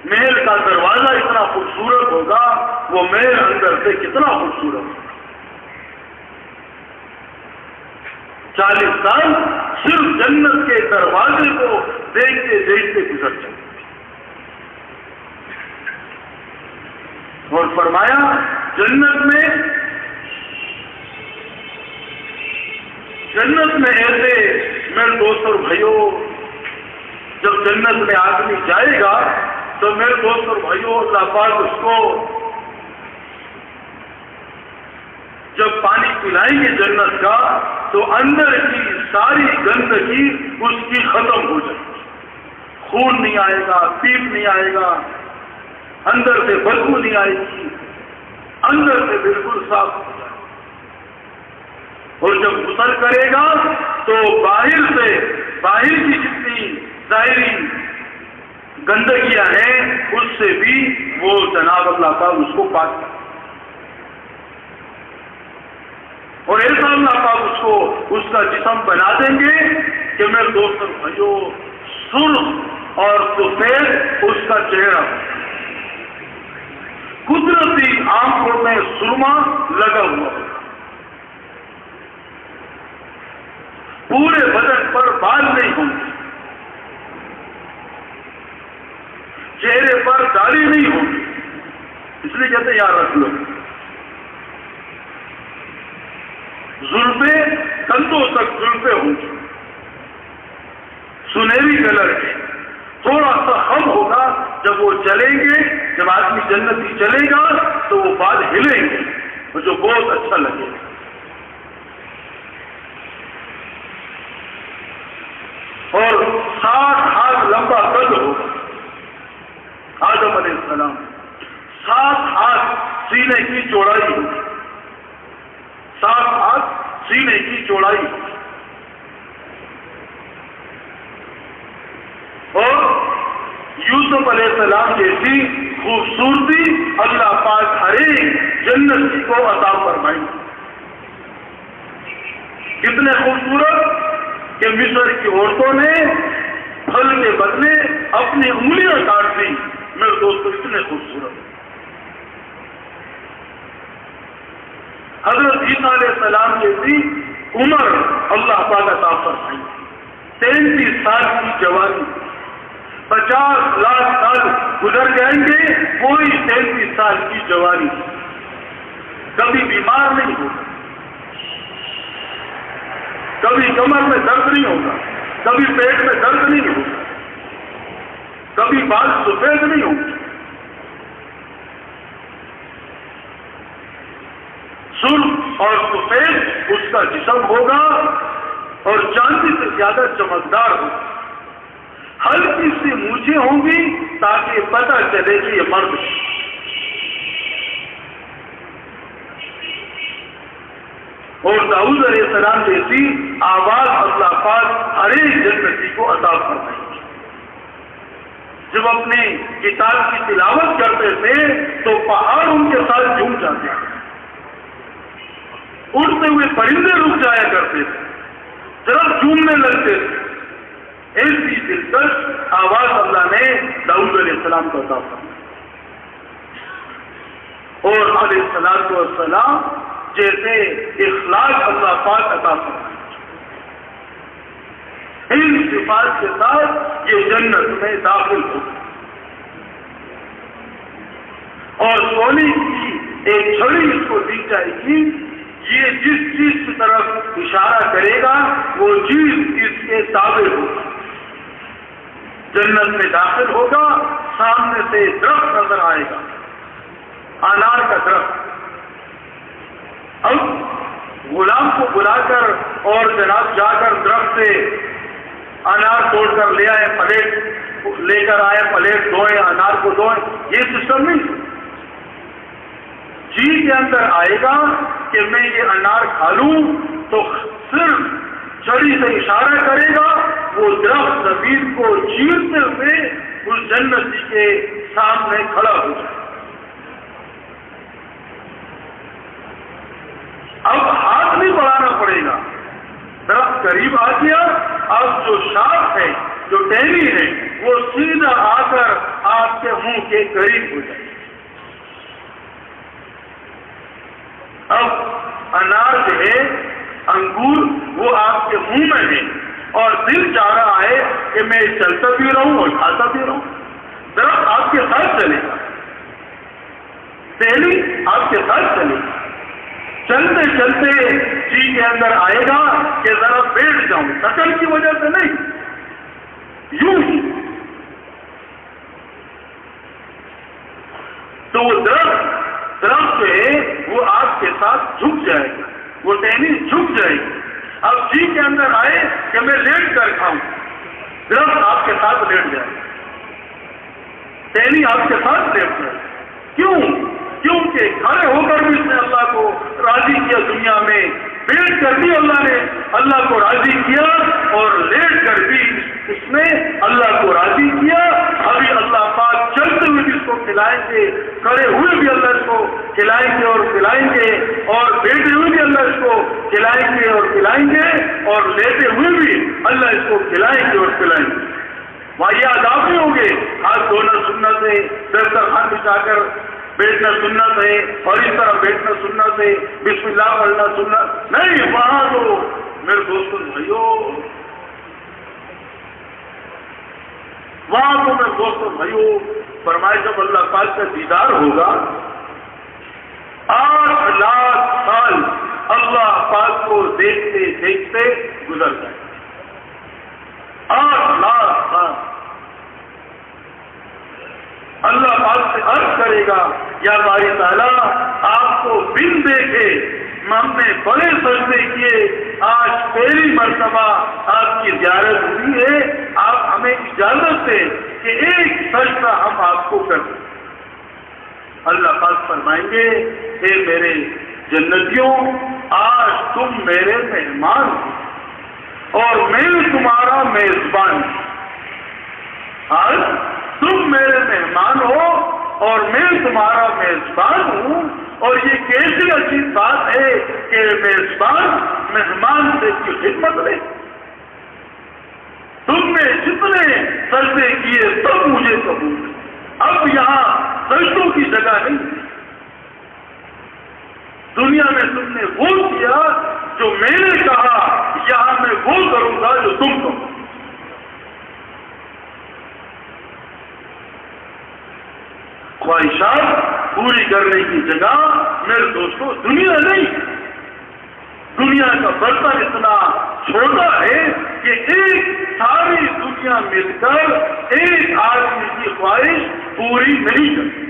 محل کا دروازہ اتنا خوبصورت ہوگا وہ محل اندر سے کتنا خوبصورت ہوگا۔ 40 سال صرف جنت کے دروازے کو دیکھتے دیکھتے گزر جائے۔ اور فرمایا جنت میں ایسے میرے دوست اور بھائیوں، جب جنت میں آدمی جائے گا تو میرے دوست اور بھائیوں اللہ پاک اس کو جب پانی پلائیں گے جنت کا تو اندر کی ساری گندگی اس کی ختم ہو جائے گی۔ خون نہیں آئے گا، پیپ نہیں آئے گا، اندر سے بدبو نہیں آئے گی، اندر سے بالکل صاف ہو جائے گا۔ اور جب غسل کرے گا تو باہر کی جتنی ظاہری گندگیاں ہیں اس سے بھی وہ جناب اللہ پاک اس کو پاک کرے۔ اور ایسا اللہ پاک اس کو اس کا جسم بنا دیں گے کہ میرے دوست بھائیوں سرخ اور سفید اس کا چہرہ، قدرتی آنکھوں میں سرما لگا ہوا، پورے بدن پر بال نہیں ہوں گے، چہرے پر داڑھی نہیں ہوگی، اس لیے کہتے ہیں یار رکھ لو۔ زلفیں کندھوں تک زلفیں ہوں گی، سنہری کلر کے، تھوڑا سا خم ہوگا جب وہ چلیں گے، جب آدمی جنتی چلے گا تو وہ بال ہلیں گے اور جو بہت اچھا لگے گا۔ اور 60 ہاتھ لمبا قد ہوگا آدم علیہ السلام، 7 ہاتھ سینے کی چوڑائی ہوگی، 7 ہاتھ سینے کی چوڑائی ہوگی۔ اور یوسف علیہ السلام جیسی خوبصورتی اللہ پاک ہر ایک جنتی کو عطا فرمائیں گے۔ کتنے خوبصورت کہ مصر کی عورتوں نے پھل کے بدلے اپنی انگلیاں کاٹ دی۔ میرے دوستو اتنے خوبصورت۔ حضرت عیسیٰ علیہ السلام جیسی عمر اللہ پاک عطا فرمائیں گے۔ 33 سال کی جوانی، 50 لاکھ سال گزر جائیں گے، کوئی 33 سال کی جوانی، کبھی بیمار نہیں ہوگا، کبھی کمر میں درد نہیں ہوگا، کبھی پیٹ میں درد نہیں ہوگا، کبھی بال سفید نہیں ہوں گے، سرخ اور سفید اس کا جسم ہوگا اور چاندی سے زیادہ چمکدار ہوگا، ہلکی سی مونچھیں ہوں گی تاکہ پتہ چلے کہ یہ مرد ہے۔ اور داؤد علیہ السلام جیسی آواز اللہ پاک ہر ایک جنتی کو عطا فرمائیں گے۔ جب اپنے کتاب کی تلاوت کرتے تھے تو پہاڑ ان کے ساتھ جھوم جاتے تھے، اڑتے ہوئے پرندے رک جایا کرتے تھے، درخت جھومنے لگتے تھے۔ ایسی دلکش آواز اللہ نے داؤد علیہ السلام کو عطا فرمائی، اور علیہ السلام جیسے اخلاق اللہ پاک عطا فرمائے۔ ان صفات کے ساتھ یہ جنت میں داخل ہو، اور سونے کی ایک چھڑی اس کو دی جائے گی، یہ جس چیز کی طرف اشارہ کرے گا وہ چیز اس کے تابع ہوگا۔ جنت میں داخل ہوگا، سامنے سے درخت نظر آئے گا، انار کا درخت۔ اب غلام کو بلا کر اور جناب جا کر درخت سے انار توڑ کر لے آئے، پلیٹ لے کر آئے، پلیٹ دھوئے، انار کو دھوئے، یہ سسٹم نہیں۔ جی کے اندر آئے گا کہ میں یہ انار کھا لوں تو صرف چھڑی سے اشارہ کرے گا، وہ درخت زمین کو چیرتے ہوئے اس جنتی کے سامنے کھڑا ہو جائے۔ اب ہاتھ نہیں بڑھانا پڑے گا، درخت قریب آ گیا، اب جو شاخ ہے، جو ٹہنی ہے، وہ سیدھا آ کر آپ کے منہ کے قریب ہو جائے۔ اب انار جو ہے، انگور، وہ آپ کے منہ میں ہے، اور دل چاہ رہا ہے کہ میں چلتا بھی رہوں اور کھاتا بھی رہوں۔ درخت آپ کے ساتھ چلے گا، ٹہنی آپ کے ساتھ چلے گا، چلتے چلتے جی کے اندر آئے گا کہ ذرا بیٹھ جاؤں، شکل کی وجہ سے نہیں، یوں ہی۔ تو وہ درخت جو ہے وہ آپ کے ساتھ جھک جائے گا، وہ ٹہنی جھک جائے گی۔ اب جی کے اندر آئے کہ میں لیٹ کر کھاؤں، درخت آپ کے ساتھ لیٹ جائے، ٹہنی آپ کے ساتھ لیٹ جائے۔ کیوں؟ کیونکہ کھڑے ہو کر بھی اس نے اللہ کو راضی کیا دنیا میں، بیٹھ کر بھی اللہ نے اللہ کو راضی کیا، اور لیٹ کر بھی اس نے اللہ کو راضی کیا۔ ابھی اللہ پاک چلتے ہوئے بھی اس کو کھلائیں گے، کھڑے ہوئے بھی اللہ اس کو کھلائیں گے اور پلائیں گے، اور بیٹھے ہوئے بھی اللہ اس کو کھلائیں گے اور پلائیں گے، اور لیٹے ہوئے بھی اللہ اس کو کھلائیں گے اور پلائیں گے۔ وہاں یہ آداب نہیں ہوں گے، ہاتھ دھونا سنت ہے، دسترخوان بچھا کر بیٹھنا سنت ہے، اور اس طرح بیٹھنا سنت ہے، بسم اللہ پڑھنا سنت نہیں۔ وہاں تو میرے دوستوں بھائیوں، وہاں تو میرے دوستوں بھائیوں فرمائے جب اللہ پاک کا دیدار ہوگا، 8 لاکھ سال اللہ پاک کو دیکھتے دیکھتے گزر جائے، 8 لاکھ سال۔ اللہ پاک سے عرض کرے گا، یا باری تعالیٰ آپ کو بن دیکھے ہم نے بڑے سجدے کیے، آج پہلی مرتبہ آپ کی زیارت ہوئی ہے، آپ ہمیں اجازت دیں کہ ایک سجدہ ہم آپ کو کر دیں۔ اللہ پاک فرمائیں گے، اے میرے جنتیوں، آج تم میرے مہمان ہو اور میں تمہارا میزبان ہوں۔ آج تم میرے مہمان ہو اور میں تمہارا میزبان ہوں، اور یہ کیسی اچھی بات ہے کہ میزبان مہمان سے کی خدمت لے۔ تم نے جتنے سجدے کیے سب مجھے قبول ہے، اب یہاں سجدوں کی جگہ نہیں۔ دنیا میں تم نے وہ کیا جو میں نے کہا، یہاں میں وہ کروں گا جو تم کہو۔ خواہشات پوری کرنے کی جگہ میرے دوستوں دنیا نہیں۔ دنیا کا برتن اتنا چھوٹا ہے کہ ایک ساری دنیا مل کر ایک آدمی کی خواہش پوری نہیں کرتی۔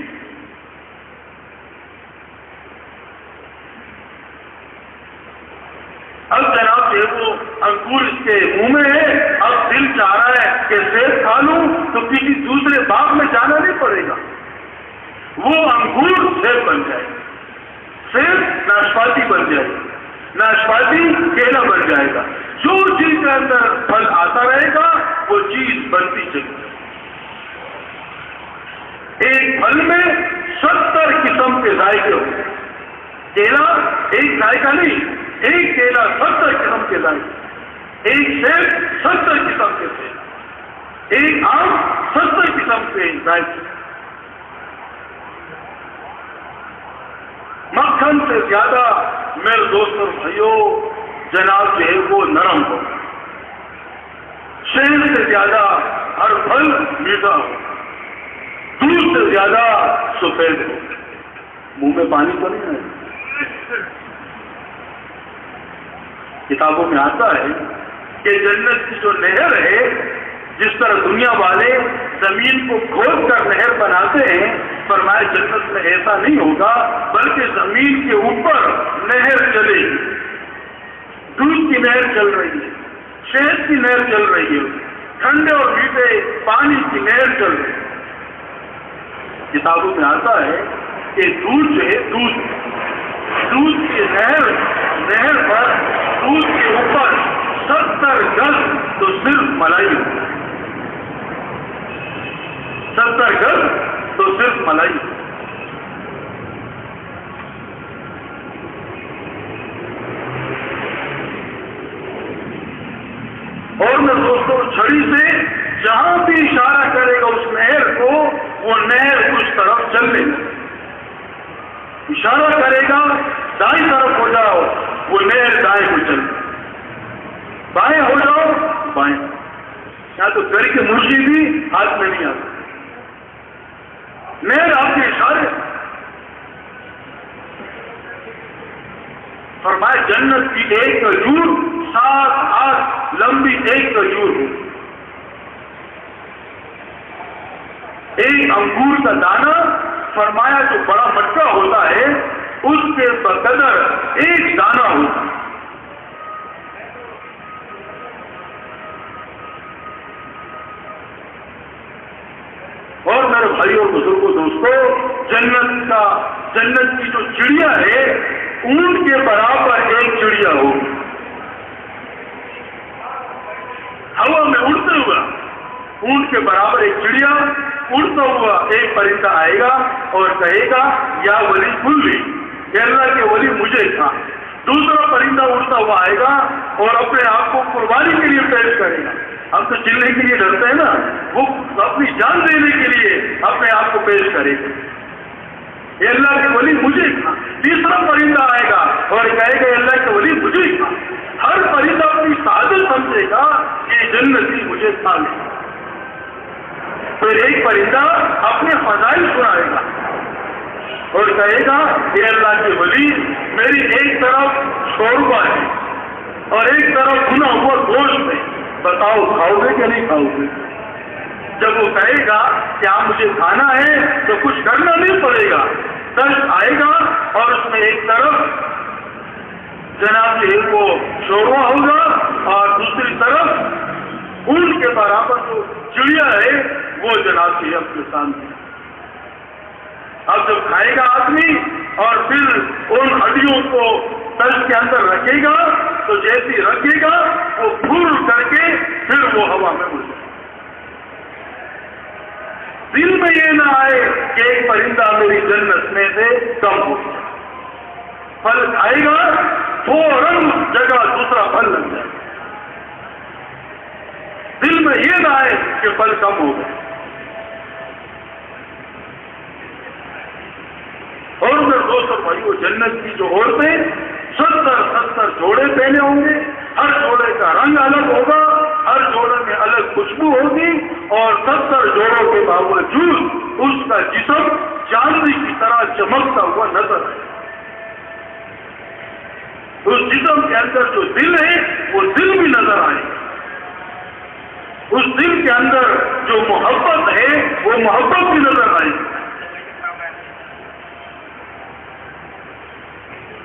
اب جناب یہ وہ انگور اس کے منہ میں ہے، اب دل چاہ رہا ہے کہ سیب کھا لوں تو کسی دوسرے باغ میں جانا نہیں پڑے گا، وہ انگور سیب بن جائے، سیب ناشپاتی بن جائے، ناشپاتی کیلا بن جائے گا۔ جو چیز کے اندر پھل آتا رہے گا وہ چیز بنتی چلے گی۔ ایک پھل میں 70 قسم کے ذائقے ہوتے ہیں. کیلا ایک ذائقہ نہیں، ایک کیلا 70 قسم کے ذائقے، ایک سیب 70 قسم کے سیب، ایک آم 70 قسم کے ذائقے. مکھن سے زیادہ میرے دوست اور بھائیوں جناب جو ہے وہ نرم ہو، شہد سے زیادہ ہر پھل میٹھا ہو، دودھ سے زیادہ سفید ہو. منہ میں پانی تو نہیں آئے. کتابوں میں آتا ہے کہ جنت کی جو نہر ہے، جس طرح دنیا والے زمین کو کھود کر نہر بناتے ہیں، فرمایا جنت میں ایسا نہیں ہوگا، بلکہ زمین کے اوپر نہر چلے گی. دودھ کی نہر چل رہی ہے، شہد کی نہر چل رہی ہے، ٹھنڈے اور میٹھے پانی کی نہر چل رہی ہے. کتابوں میں آتا ہے کہ دودھ جو ہے دودھ کی نہر پر دودھ کے اوپر 70 گز تو صرف ملائی ہوتی ہے. 70 گز تو صرف ملائی. اور میں دوستوں چھڑی سے جہاں بھی اشارہ کرے گا اس نہر کو، وہ نہر اس طرف چلنے لگے. اشارہ کرے گا دائیں طرف ہو جاؤ، وہ نہر دائیں کو چل، بائیں ہو جاؤ بائیں. یا تو گھر کے مرغی بھی ہاتھ میں نہیں آتی، نہر آپ کے اشارے. فرمایا جنت کی ایک کھجور 7 ہاتھ لمبی ایک کھجور ہو. ایک انگور کا دانہ فرمایا جو بڑا مٹکا ہوتا ہے اس کے بقدر ایک دانہ ہوتا ہے. اور میرے بھائیوں بزرگوں دوستوں، جنت کی جو چڑیا ہے، اونٹ کے برابر ایک چڑیا ہو. ہوا میں اڑتے ہوا اونٹ کے برابر ایک چڑیا اڑتا ہوا ایک پرندہ آئے گا اور کہے گا یا ولی کلی، اللہ کے ولی مجھے تھا. دوسرا پرندہ اڑتا ہوا آئے گا اور اپنے آپ کو قربانی کے لیے پیش کرے گا. ہم تو چلنے کے لیے ڈرتے ہیں نا، وہ اپنی جان دینے کے لیے اپنے آپ کو پیش کرے گا، یہ اللہ کے ولی مجھے تھا. تیسرا پرندہ آئے گا اور کہے گا اللہ کے ولی مجھے تھا. ہر پرندہ اپنی سعادت سمجھے گا کہ جنتی مجھے تھا. پھر ایک پرندہ اپنے فضائل سنائے گا اور کہے گا کہ اللہ کے ولی میری ایک طرف شوربہ ہے اور ایک طرف بھنا ہوا گوشت ہے، بتاؤ کھاؤ گے کہ نہیں کھاؤ گے؟ جب وہ کہے گا کہ آپ مجھے کھانا ہے تو کچھ کرنا نہیں پڑے گا. دشت آئے گا اور اس میں ایک طرف جناب جی کو شوربہ ہوگا اور دوسری طرف اونٹ کے برابر جو چڑیا ہے وہ جناب جی اپنے سامنے. اب جب کھائے گا آدمی اور پھر ان ہڈیوں کو دشت کے اندر رکھے گا تو جیسی رکھے گا وہ پھر کر کے پھر وہ ہوا میں اڑ جائے. دل میں یہ نہ آئے کہ ایک پرندہ میری جنت میں سے کم ہو گیا. پھل کھائے گا فوراً جگہ دوسرا پھل لگ جائے. دل میں یہ نہ آئے کہ پھل کم ہو گئے. اور میرے دوستوں بھائیوں، جنت کی جو عورتیں 70 جوڑے پہنے ہوں گے، ہر جوڑے کا رنگ الگ ہوگا، ہر جوڑے میں الگ خوشبو ہوگی اور 70 جوڑوں کے باوجود اس کا جسم چاندی کی طرح چمکتا ہوا نظر آئے. اس جسم کے اندر جو دل ہے وہ دل بھی نظر آئے. اس دل کے اندر جو محبت ہے وہ محبت بھی نظر آئے.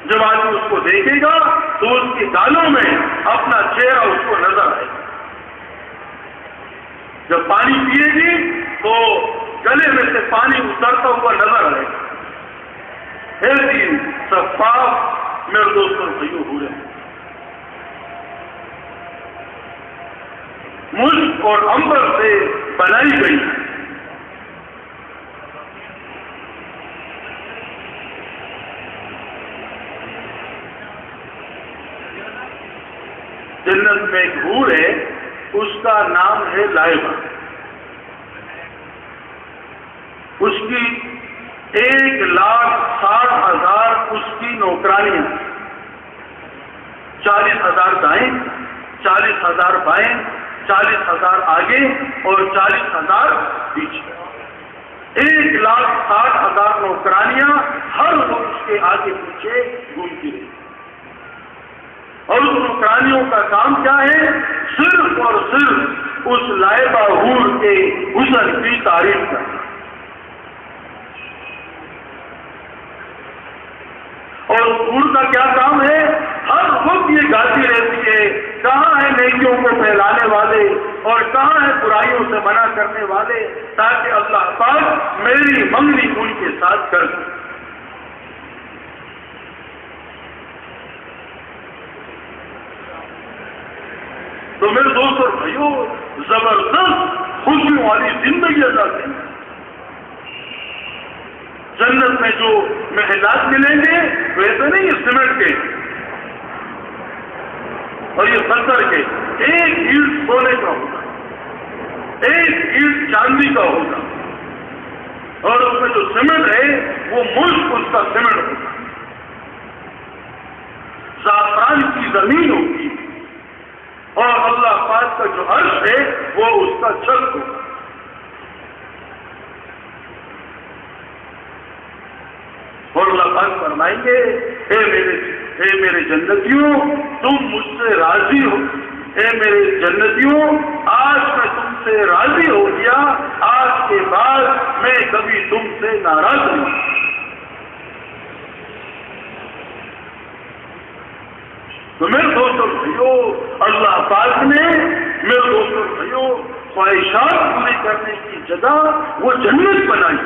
جب آدمی اس کو دیکھے گا تو اس کی گالوں میں اپنا چہرہ اس کو نظر آئے گا. جب پانی پیے گی تو گلے میں سے پانی اترتا ہوا نظر آئے گا. ایسی صفاف میرے دوستوں بھائیوں ہو رہے ہیں. مشک اور عنبر سے بنائی گئی جنت میں ایک حور ہے، اس کا نام ہے لائبہ. اس کی 1,60,000 اس کی نوکرانیاں، 40,000 دائیں، 40,000 بائیں، 40,000 آگے اور 40,000 پیچھے. 1,60,000 نوکرانیاں ہر وقت اس کے آگے پیچھے گھومتی رہی. اور اس نوکرانیوں کا کام کیا ہے؟ صرف اور صرف اس لائبہ حور کے حسن کی تعریف کرنا. اور حور کا کیا کام ہے؟ ہر وقت یہ گاتی رہتی ہے کہاں ہے نیکیوں کو پھیلانے والے اور کہاں ہے برائیوں سے منع کرنے والے، تاکہ اللہ پاک میری منگنی ان کے ساتھ کر دے. تو میرے دوست اور بھائیوں، زبردست خوشیوں والی زندگی ادا کریں. جنت میں جو محلات ملیں گے ویسے نہیں یہ سیمنٹ کے اور یہ پتھر کے، ایک اینٹ سونے کا ہوگا، ایک اینٹ چاندی کا ہوگا، اور اس میں جو سیمنٹ ہے وہ ملک اس کا سیمنٹ ہوگا. زعفران کی زمین ہوگی اور اللہ پاک کا جو عرش ہے وہ اس کا چھت ہوگا. اور اللہ پاک فرمائیں گے اے میرے جنتیوں تم مجھ سے راضی ہو. اے میرے جنتیوں آج میں تم سے راضی ہو گیا، آج کے بعد میں کبھی تم سے ناراض نہیں ہوں. تو میرے دوستوں بھائیوں، اللہ پاک نے میرے دوستوں بھائیوں خواہشات پوری کرنے کی جگہ وہ جنت بنائی.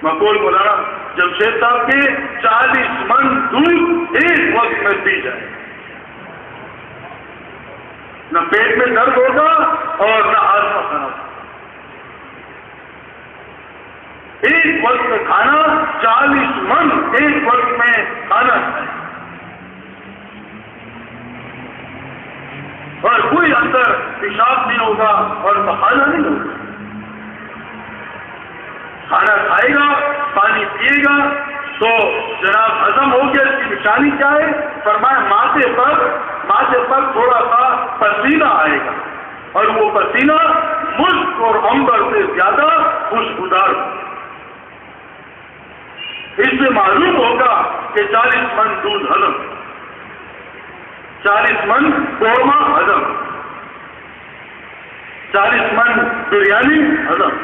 مقبول مولانا جمشید صاحب کے 40 من دودھ ایک وقت میں پی جائے، نہ پیٹ میں درد ہوگا اور نہ ہاضمہ خراب. ایک وقت میں کھانا 40 من ایک وقت میں کھانا ہے، اور کوئی اندر پیشاب نہیں ہوگا اور بخانا نہیں ہوگا. کھانا کھائے گا، پانی پیے گا تو جناب ہضم ہو گیا. اس کی نشانی کیا ہے؟ فرمایا ماتھے پر تھوڑا سا پسینہ آئے گا اور وہ پسینہ مشک اور عنبر سے زیادہ خوشبودار. اس سے معلوم ہوگا کہ 40 من دودھ ہضم، 40 من قورمہ ہضم، 40 من بریانی ہضم.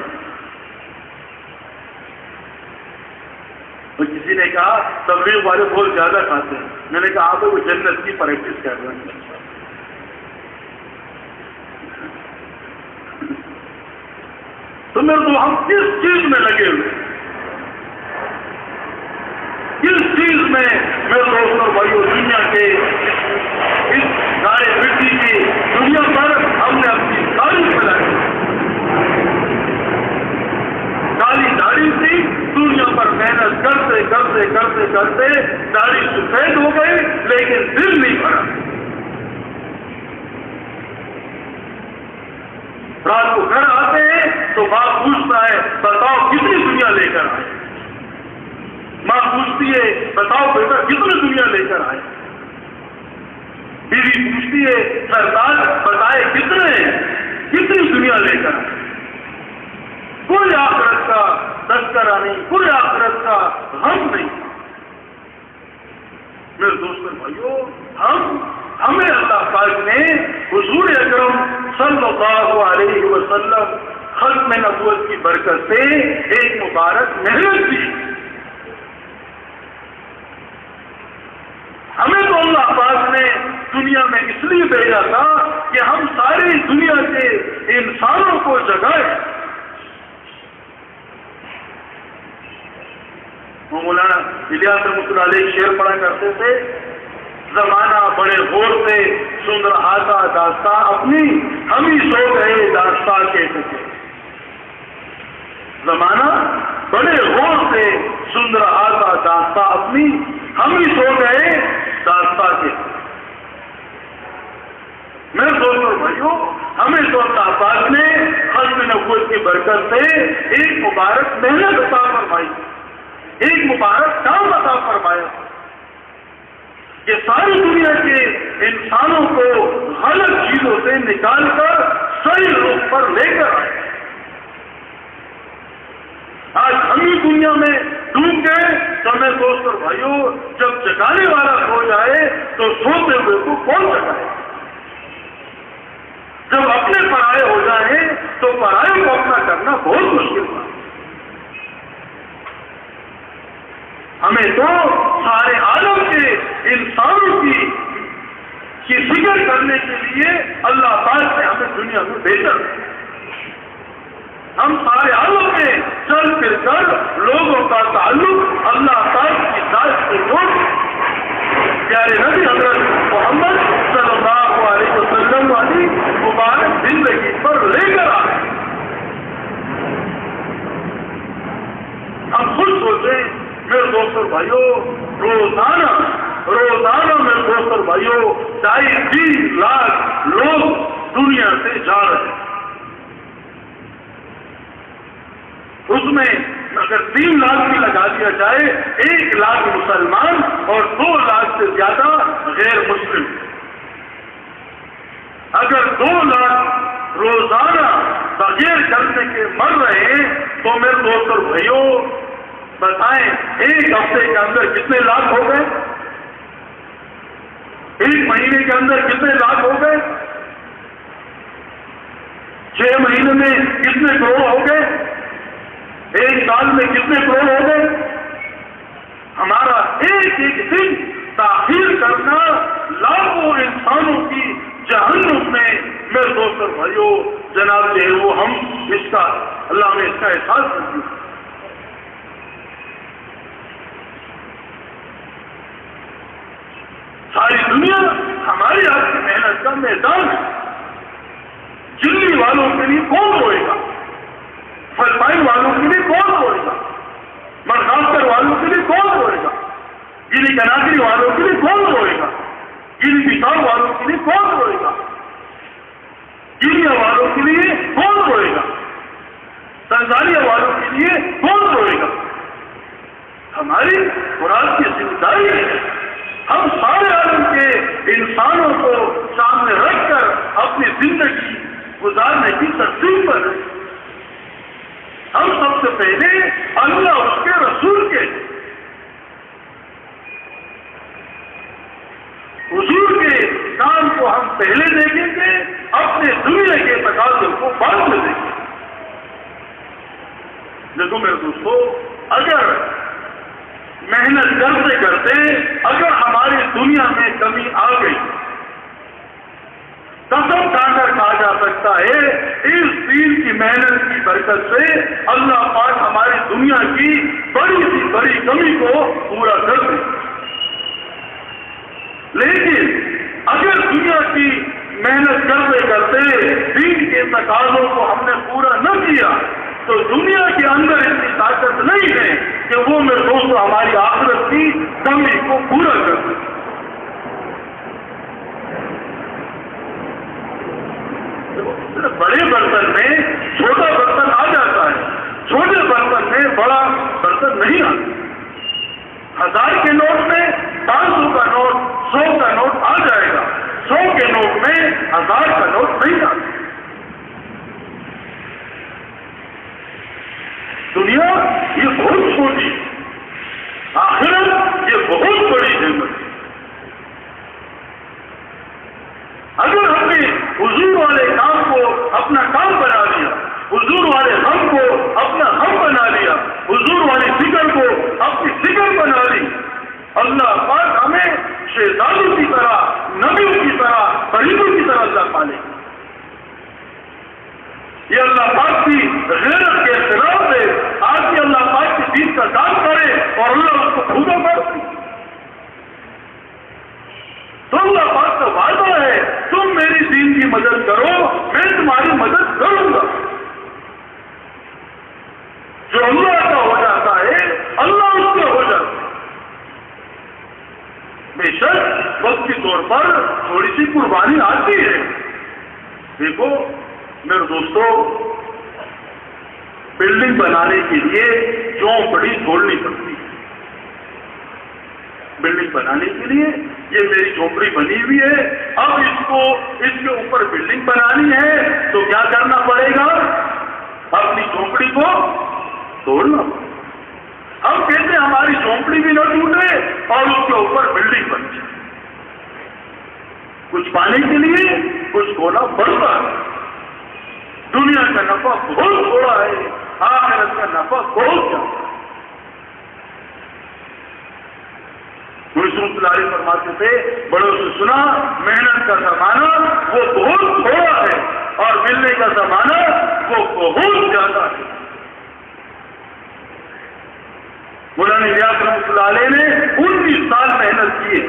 تو کسی نے کہا تبلیغ والے بہت زیادہ کھاتے ہیں. میں نے کہا آپ وہ جنت کی پریکٹس کر رہے ہیں. تو میرے تو ہم کس چیز میں لگے ہوئے، کس چیز میں میرے دوست اور بھائیوں دنیا کے اس سارے مٹی کی دنیا پر ہم نے اپنی تاریخ بنائی. کالی داڑھی تھی، دنیا پر محنت کرتے کرتے کرتے کرتے داڑھی سفید ہو گئی لیکن دل نہیں بھرا. رات کو گھر آتے ہیں تو باپ پوچھتا ہے بتاؤ کتنی دنیا لے کر آئے. ماں پوچھتی ہے بتاؤ بیٹا کتنی دنیا لے کر آئے. بیوی پوچھتی ہے سرکار بتائے کتنی دنیا لے کر آئے. کوئی آخرت کا تذکرہ نہیں، کوئی آخرت کا غم نہیں. میرے دوستوں بھائیوں، ہمیں اللہ پاک نے حضور اکرم صلی اللہ علیہ وسلم ختم نبوت کی برکت سے ایک مبارک محنت دی. ہمیں تو اللہ پاک نے دنیا میں اس لیے بھیجا تھا کہ ہم ساری دنیا کے انسانوں کو جگائیں. وہ مولانا الیاس رحمۃ اللہ علیہ شعر پڑھا کرتے تھے، زمانہ بڑے غور سے سن رہا تھا داستان اپنی، ہم ہی سو گئے داستان کے سکے. زمانہ بڑے غور سے سن رہا تھا اللہ داستہ اپنی، ہم ہی سو گئے داستہ کے۔ میں دوستوں بھائیوں، ہمیں تو اللہ پاک نے ختم نبوت کی برکت سے ایک مبارک محنت عطا فرمائی، ایک مبارک کام عطا فرمایا کہ ساری دنیا کے انسانوں کو غلط چیزوں سے نکال کر صحیح روپ پر لے کر آئے۔ آج ہم ہی دنیا میں ڈوب گئے تو میں دوستوں بھائیوں، جب جگانے والا سو جائے تو سوتے ہوئے کو کون جگائے؟ جب اپنے پرائے ہو جائیں تو پرائے کو اپنا کرنا بہت مشکل تھا۔ ہمیں تو سارے عالم کے انسانوں کی فکر کرنے کے لیے اللہ پاک نے ہمیں دنیا میں بھیجا۔ ہم سارے عالم میں چل پھر کر لوگوں کا تعلق اللہ پاک کی ذات سے جوڑ پیارے نبی حضرت محمد صلی اللہ علیہ وسلم والی مبارک زندگی پر لے کر آئے۔ ہم خود سوچیں میرے دوستوں بھائیوں، روزانہ میرے دوستوں بھائیوں 2.5-3 لاکھ لوگ دنیا سے جا رہے ہیں۔ اس میں اگر 3 لاکھ بھی لگا دیا جائے، 1 لاکھ مسلمان اور 2 لاکھ سے زیادہ غیر مسلم۔ اگر 2 لاکھ روزانہ بغیر کرنے کے مر رہے ہیں تو میرے دوستوں بھائیوں بتائیں 1 ہفتے کے اندر کتنے لاکھ ہو گئے؟ 1 مہینے کے اندر کتنے لاکھ ہو گئے؟ 6 مہینے میں کتنے کروڑ ہو گئے؟ 1 سال میں کتنے کروڑ ہو گئے؟ ہمارا ایک دن تاخیر کرنا لاکھوں انسانوں کی جہنم میں میرے دوستوں بھائیوں جناب جو ہے وہ ہم اس کا اللہ نے اس کا احساس کر دیا۔ ساری دنیا ہماری آپ کی محنت کا میدان ہے۔ چلی والوں کے لیے کون روئے گا؟ فلپائن والوں کے لیے کون روئے گا؟ مڈغاسکر والوں کے لیے کون روئے گا؟ گینی کناکری والوں کے لیے کون روئے گا؟ گینی بساؤ والوں کے لیے کون روئے گا؟ گینیا والوں کے لیے کون روئے گا؟ تنزانیہ والوں کے لیے کون روئے گا؟ ہماری مراد کی ذمہ داری ہے ہم سارے عالم کے انسانوں کو سامنے رکھ کر اپنی زندگی گزارنے کی ترتیب پر رہیں۔ ہم سب سے پہلے اللہ اس کے رسول کے حضور کے کام کو ہم پہلے دیکھیں گے، اپنے دنیا کے تقاضوں کو بعد میں دیکھیں گے۔ دیکھو میرے دوستو، اگر محنت کرتے کرتے اگر ہماری دنیا میں کمی آ گئی، قسم کھا کر کہا جا سکتا ہے اس دین کی محنت کی برکت سے اللہ پاک ہماری دنیا کی بڑی سی بڑی کمی کو پورا کر دے۔ لیکن اگر دنیا کی محنت کرتے کرتے دین کے تقاضوں کو ہم نے پورا نہ کیا تو دنیا کے اندر اتنی طاقت نہیں ہے کہ وہ میرے دوست ہماری آخرت کی کمی کو پورا کر دے۔ بڑے برتن میں چھوٹا برتن آ جاتا ہے، چھوٹے برتن میں بڑا برتن نہیں آتا۔ 1000 کے نوٹ میں 500 کا نوٹ، 100 کا نوٹ آ جائے گا، 100 کے نوٹ میں 1000 کا نوٹ نہیں آتا۔ دنیا یہ بہت چھوٹی، آخرت یہ بہت بڑی نعمت ہے۔ اگر ہم نے حضور والے کام کو اپنا کام بنا لیا، حضور والے غم کو اپنا غم بنا لیا، حضور والی فکر کو اپنی فکر بنا لی، اللہ پاک ہمیں شہزادوں کی طرح، نبیوں کی طرح، فرشتوں کی طرح اللہ پالے۔ یہ اللہ پاک کی غیرت کے خلاف ہے، آج بھی اللہ پاک کی دین کا کام کرے اور اللہ اس کو خودوں پر تو اللہ پاک کا وعدہ ہے تم میری دین کی مدد کرو میں تمہاری مدد کروں گا۔ جو اللہ کا ہو جاتا ہے اللہ اس کا ہو جاتا ہے۔ بے شک وقت کے طور پر تھوڑی سی قربانی آتی ہے. دیکھو میرے دوستو، بلڈنگ بنانے کے لیے جھونپڑی توڑنی پڑتی ہے. بلڈنگ بنانے کے لیے یہ میری جھونپڑی بنی ہوئی ہے، اب اس کے اوپر بلڈنگ بنانی ہے تو کیا کرنا پڑے گا؟ اپنی جھونپڑی کو توڑنا. ہم کہتے ہیں ہماری جھونپڑی بھی نہ ٹوٹے اور اس کے اوپر بلڈنگ بن جائے. کچھ پانے کے لیے کچھ کھونا پڑتا ہے. دنیا کا نفع بہت تھوڑا ہے، آخرت کا نفع بہت زیادہ. رسول اللہ علیہ فرماتے تھے، بڑوں سے سنا محنت کا زمانہ وہ بہت تھوڑا ہے اور ملنے کا زمانہ وہ بہت زیادہ ہے. مولانا الیاس رحمۃ اللہ علیہ نے 19 سال محنت کی ہے.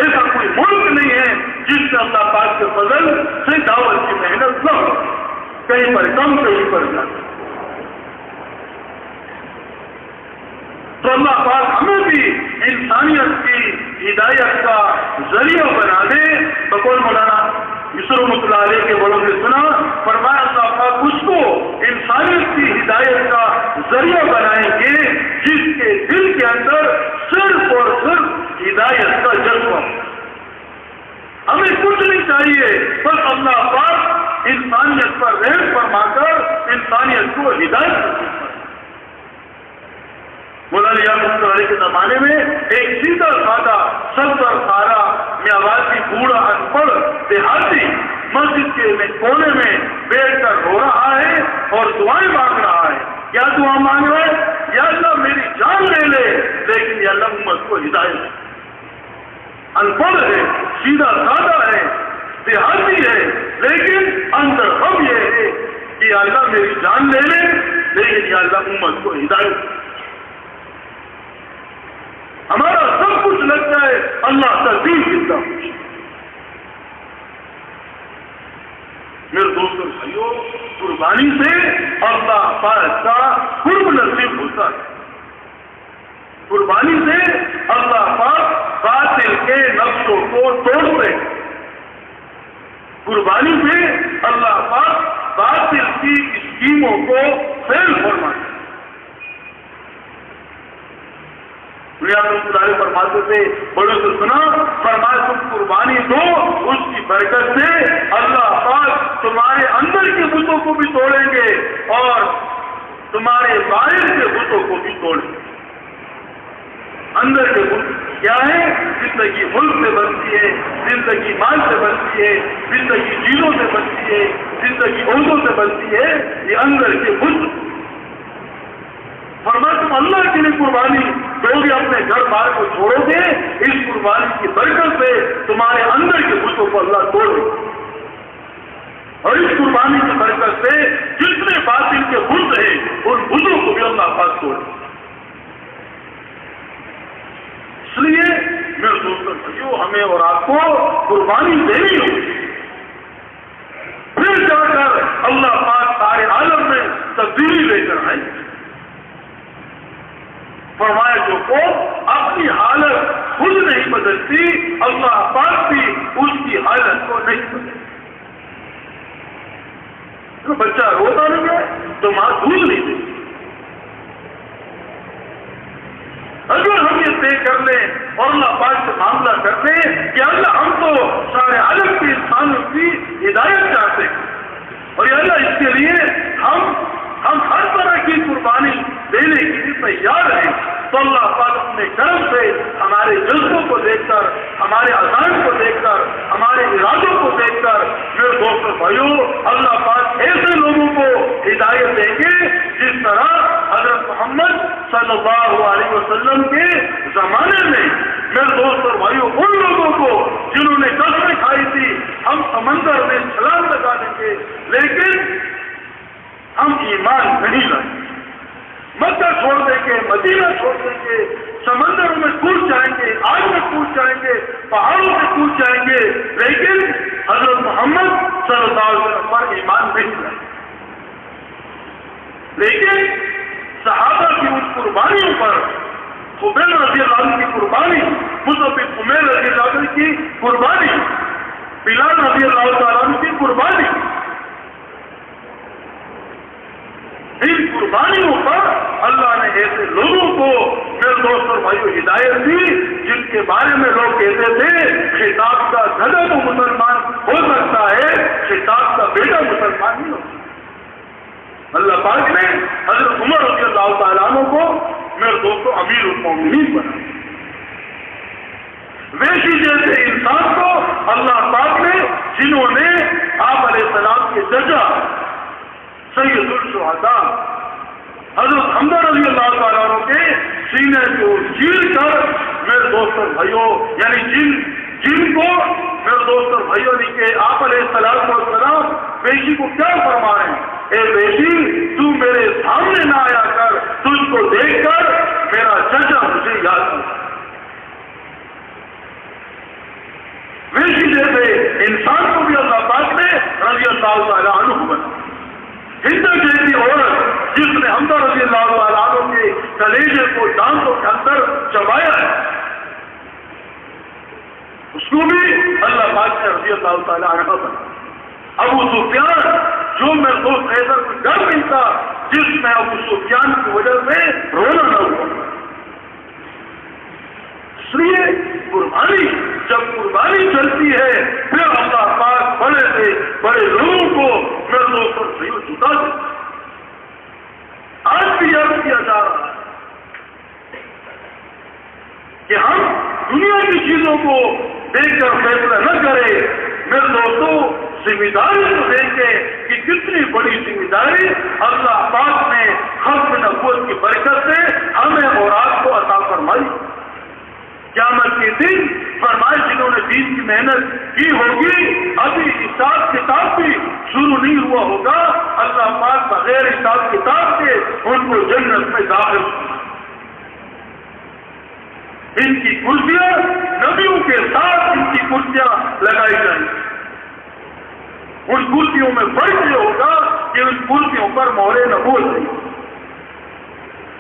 ایسا کوئی ملک نہیں ہے جس سے اللہ پاک کے فضل سے دعوت کی محنت نہ ہو، کہیں پر کم کہیں پر زیادہ. تو اللہ پاک ہمیں بھی انسانیت کی ہدایت کا ذریعہ بنا دے. بقول مولانا یوسف رحمۃ اللہ علیہ کے بڑوں نے سنا، فرمایا اللہ پاک اس کو انسانیت کی ہدایت کا ذریعہ بنائیں گے جس کے دل کے اندر صرف اور صرف ہدایت کا جذبہ. ہمیں کچھ نہیں چاہیے، بس اللہ پاک انسانیت پر رحم فرما کر انسانیت کو ہدایت کرتے ہیں. مولانا الیاس رحمۃ اللہ علیہ کے زمانے میں ایک سیدھا سادہ 70 سالہ میاواتی بوڑھا ان پڑھ دیہاتی مسجد کے کونے میں بیٹھ کر رو رہا ہے اور دعائیں مانگ رہا ہے. کیا دعا مانگ رہا ہے؟ یا اللہ میری جان لے لے لیکن یا اللہ امت کو ہدایت. ان پڑھ ہے، سیدھا سادہ ہے، دیہاتی ہے، لیکن اندر غم یہ ہے کہ یا اللہ میری جان لے لے لیکن یا اللہ امت کو ہدایت. ہمارا سب کچھ لگتا ہے اللہ کا دین کتنا کچھ. میرے دوستوں بھائیوں، قربانی سے اللہ پاک کا قرب نصیب ہوتا ہے. قربانی سے اللہ پاک باطل کے نقشوں کو توڑتے ہیں. قربانی سے اللہ پاک باطل کی اسکیموں کو فیل فرماتے ہیں. فرماتے تھے، بڑوں سے سنا، فرمایا تم قربانی دو، اس کی برکت سے اللہ پاک تمہارے اندر کے بتوں کو بھی توڑیں گے اور تمہارے باہر کے بتوں کو بھی توڑیں گے. اندر کے بت کیا ہے؟ زندگی ملک سے بنتی ہے، زندگی مال سے بنتی ہے، زندگی چیزوں سے بنتی ہے، زندگی عہدوں سے بنتی ہے. یہ اندر کے بت. فرمایا تم اللہ کے لیے قربانی دو گے، اپنے گھر بار کو چھوڑو گے، اس قربانی کی برکت سے تمہارے اندر کے بتوں کو اللہ توڑ دے. اور اس قربانی کی برکت سے جتنے باطل کے بت ہیں ان بتوں کو بھی اللہ پاک توڑ دے. اس لیے میرے دوستوں بھائیوں، ہمیں اور آپ کو قربانی دینی ہوگی، پھر جا کر اللہ پاک سارے عالم میں تبدیلی لے کر آئیں گے. فرمایا جو کو اپنی حالت خود نہیں بدلتی، اللہ پاک بھی اس کی حالت کو نہیں بدلتی. بچہ روتا نہیں ہے تو ماں دودھ نہیں دیتی. اگر ہم یہ طے کر لیں اور اللہ پاک سے معاملہ کر لیں کہ اللہ ہم تو سارے عالم کے انسانوں کی ہدایت چاہتے ہیں اور یا اللہ اس کے لیے ہم ہر طرح کی قربانی دینے کے لیے تیار ہیں، تو اللہ پاک اپنے کرم سے ہمارے جذبوں کو دیکھ کر، ہمارے عزائم کو دیکھ کر، ہمارے ارادوں کو دیکھ کر میرے دوستوں بھائیوں، اللہ پاک ایسے لوگوں کو ہدایت دیں گے جس طرح حضرت محمد صلی اللہ علیہ وسلم کے زمانے میں میرے دوستوں بھائیوں ان لوگوں کو جنہوں نے قسمیں کھائی تھی ہم سمندر میں چھلانگ لگا دیں گے لیکن ہم ایمان نہیں لائیں گے، مکہ چھوڑ دیں گے، مدینہ چھوڑ دیں گے، سمندروں میں کود جائیں گے، آگ میں کود جائیں گے، پہاڑوں میں کود جائیں گے، لیکن حضرت محمد صلی اللہ علیہ وسلم پر ایمان نہیں لائیں گے. لیکن صحابہ کی ان قربانیوں پر خبیب رضی اللہ عنہ کی قربانی، مصعب بن عمیر رضی اللہ عنہ کی قربانی، بلال رضی اللہ تعالیٰ عنہ کی قربانی، ان قربانیوں پر اللہ نے ایسے لوگوں کو میرے دوست اور بھائیوں ہدایت دی جن کے بارے میں لوگ کہتے تھے خطاب کا دادا تو مسلمان ہو سکتا ہے، خطاب کا بیٹا مسلمان نہیں ہو سکتا۔ اللہ پاک نے حضرت عمر رضی اللہ تعالیٰ عنہ کو میرے دوستوں امیر المومنین بنا، ویشی جیسے انسان کو اللہ پاک نے، جنہوں نے آپ علیہ السلام کے چچا سید الشہداء حضرت حمزہ رضی اللہ تعالیٰ عنہ کے سینے کو چیر کر میرے دوست اور بھائیوں، یعنی جن کو میرے دوست اور بھائیوں نے کہ آپ علیہ السلام بیشی کو کیا فرما رہے ہیں، اے بیشی تو میرے سامنے نہ آیا کر، تجھ کو دیکھ کر میرا چچا مجھے یاد کر۔ بیشی جیسے انسان کو بھی اللہ پاک نے رضی اللہ تعالیٰ عنہ بنا۔ ہند جیسی عورت جس نے حمزہ رضی اللہ تعالیٰ عنہ کے کلیجے کو دانتوں کے اندر چبایا ہے، اس کو بھی اللہ پاک نے رضی اللہ تعالیٰ عنہ بنا۔ ابو سفیان جو میرے دوست ایسا کوئی ڈر نہیں تھا جس میں ابو سفیان کی وجہ سے رونا نہ ہوا۔ اس لیے قربانی، جب قربانی چلتی ہے پھر اللہ پاک بڑے سے بڑے لوگوں کو میرے دوست اور بھائیوں جتا دیتے۔ آج بھی یاد کیا جا رہا ہے کہ ہم دنیا کی چیزوں کو دیکھ کر فیصلہ نہ کریں، میرے دوستوں ذمہ داری کو دیکھیں کہ کتنی بڑی ذمہ داری اللہ پاک نے ختم نبوت کی برکت سے ہمیں اور آپ کو عطا فرمائی۔ قیامت کے دن فرمائے جنہوں نے دین کی محنت کی ہوگی، ابھی حساب کتاب بھی شروع نہیں ہوا ہوگا، اللہ پاک بغیر حساب کتاب کے ان کو جنت میں داخل کرنا۔ ان کی کرسیاں نبیوں کے ساتھ ان کی کرسیاں لگائی جائیں گی۔ ان کرسیوں میں فرق یہ ہوگا کہ ان کرسیوں پر مہر نبوت نہیں،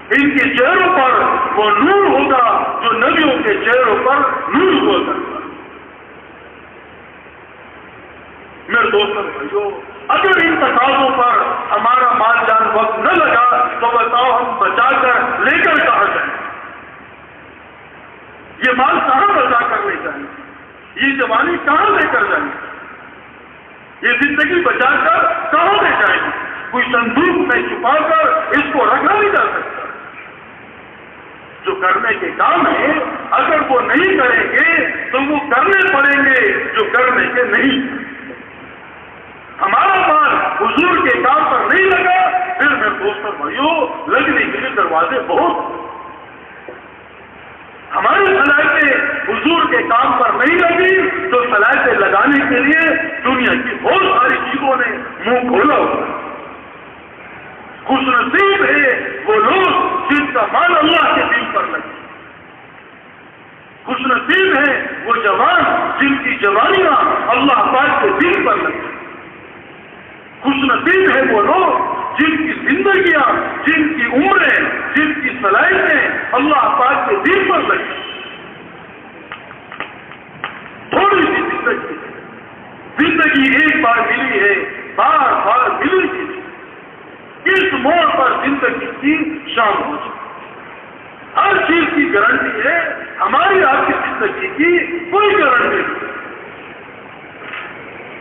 ان کے چہروں پر وہ نور ہوگا جو نبیوں کے چہروں پر نور ہوا کرتا۔ میرے دوستوں بھائیوں، اگر ان تقاضوں پر ہمارا مال جان وقت نہ لگا تو بتاؤ ہم بچا کر لے کر کہاں جائیں؟ یہ مال کہاں بچا کر لے جائیں؟ یہ جوانی کہاں لے کر جائیں؟ یہ زندگی بچا کر کہاں لے جائیں؟ کوئی صندوق میں چھپا کر اس کو رکھا نہیں جا سکتا۔ جو کرنے کے کام ہیں اگر وہ نہیں کریں گے تو وہ کرنے پڑیں گے جو کرنے کے نہیں۔ ہمارا مال حضور کے کام پر نہیں لگا، پھر میں دوستوں بھائیوں لگنے کے لیے دروازے بہت۔ ہماری صلاحیتیں حضور کے کام پر نہیں لگی تو صلاحیتیں لگانے کے لیے دنیا کی بہت ساری چیزوں نے منہ کھولا ہوا۔ خوش نصیب ہے وہ لوگ جن کا مال اللہ کے دین پر لگے، خوش نصیب ہے وہ جوان جن کی جوانیاں اللہ پاک کے دین پر لگے، خوش نصیب ہے وہ لوگ جن کی زندگیاں، جن کی عمریں، جن کی صلاحیتیں اللہ پاک کے دین پر لگے۔ تھوڑی سی زندگی ایک بار ملی ہے، بار بار ملی گی، اس موڑ پر زندگی کی شام ہو جائے۔ ہر چیز کی گارنٹی ہے، ہماری آپ کی زندگی کی کوئی گارنٹی نہیں۔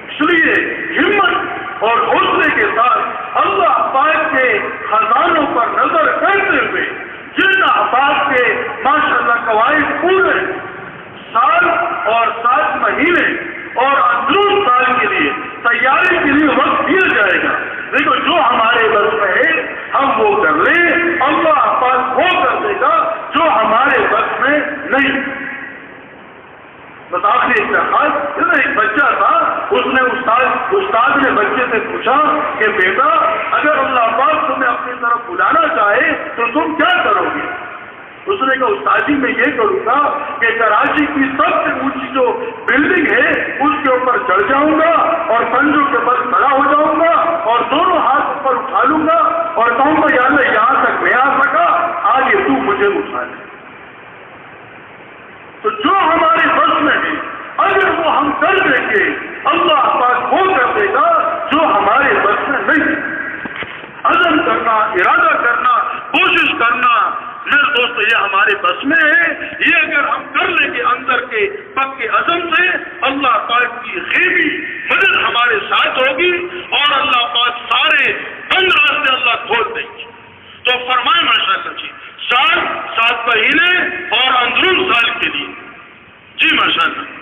اس لیے ہمت اور حوصلے کے ساتھ اللہ پاک کے خزانوں پر نظر کرتے ہوئے جن احباب کے ماشاءاللہ قواعد پورے سال اور 7 مہینے اور اندرون سال کے لیے تیاری کے لیے وقت دیا جائے گا، دیکھو جو ہمارے بس میں ہے ہم وہ کر لیں، اللہ پاک وہ کر دے گا جو ہمارے بس میں نہیں۔ بس آخری ایک بچہ تھا، اس نے استاد نے بچے سے پوچھا کہ بیٹا اگر اللہ پاک تمہیں اپنی طرف بلانا چاہے تو تم کیا کرو گے؟ اس نے کہا استاد جی میں یہ کروں گا کہ کراچی کی سب سے اونچی جو بلڈنگ ہے اس کے اوپر چڑھ جاؤں گا اور پنجوں کے بل کھڑا ہو جاؤں گا اور دونوں ہاتھ اوپر اٹھا لوں گا اور کہوں گا یا اللہ یہاں تک میں آ سکا، آگے تو مجھے اٹھا لے۔ نہیں، عزم کرنا، ارادہ کرنا، کوشش کرنا، میرے دوست یہ ہمارے بس میں ہے۔ یہ اگر ہم کر لیں گے اندر کے پکے عزم سے، اللہ پاک کی غیبی مدد ہمارے ساتھ ہوگی اور اللہ پاک سارے بند راستے اللہ کھول دیں گے۔ تو فرمائے ماشاءاللہ جی 7 مہینے اور اندرون سال کے لیے، جی ماشاءاللہ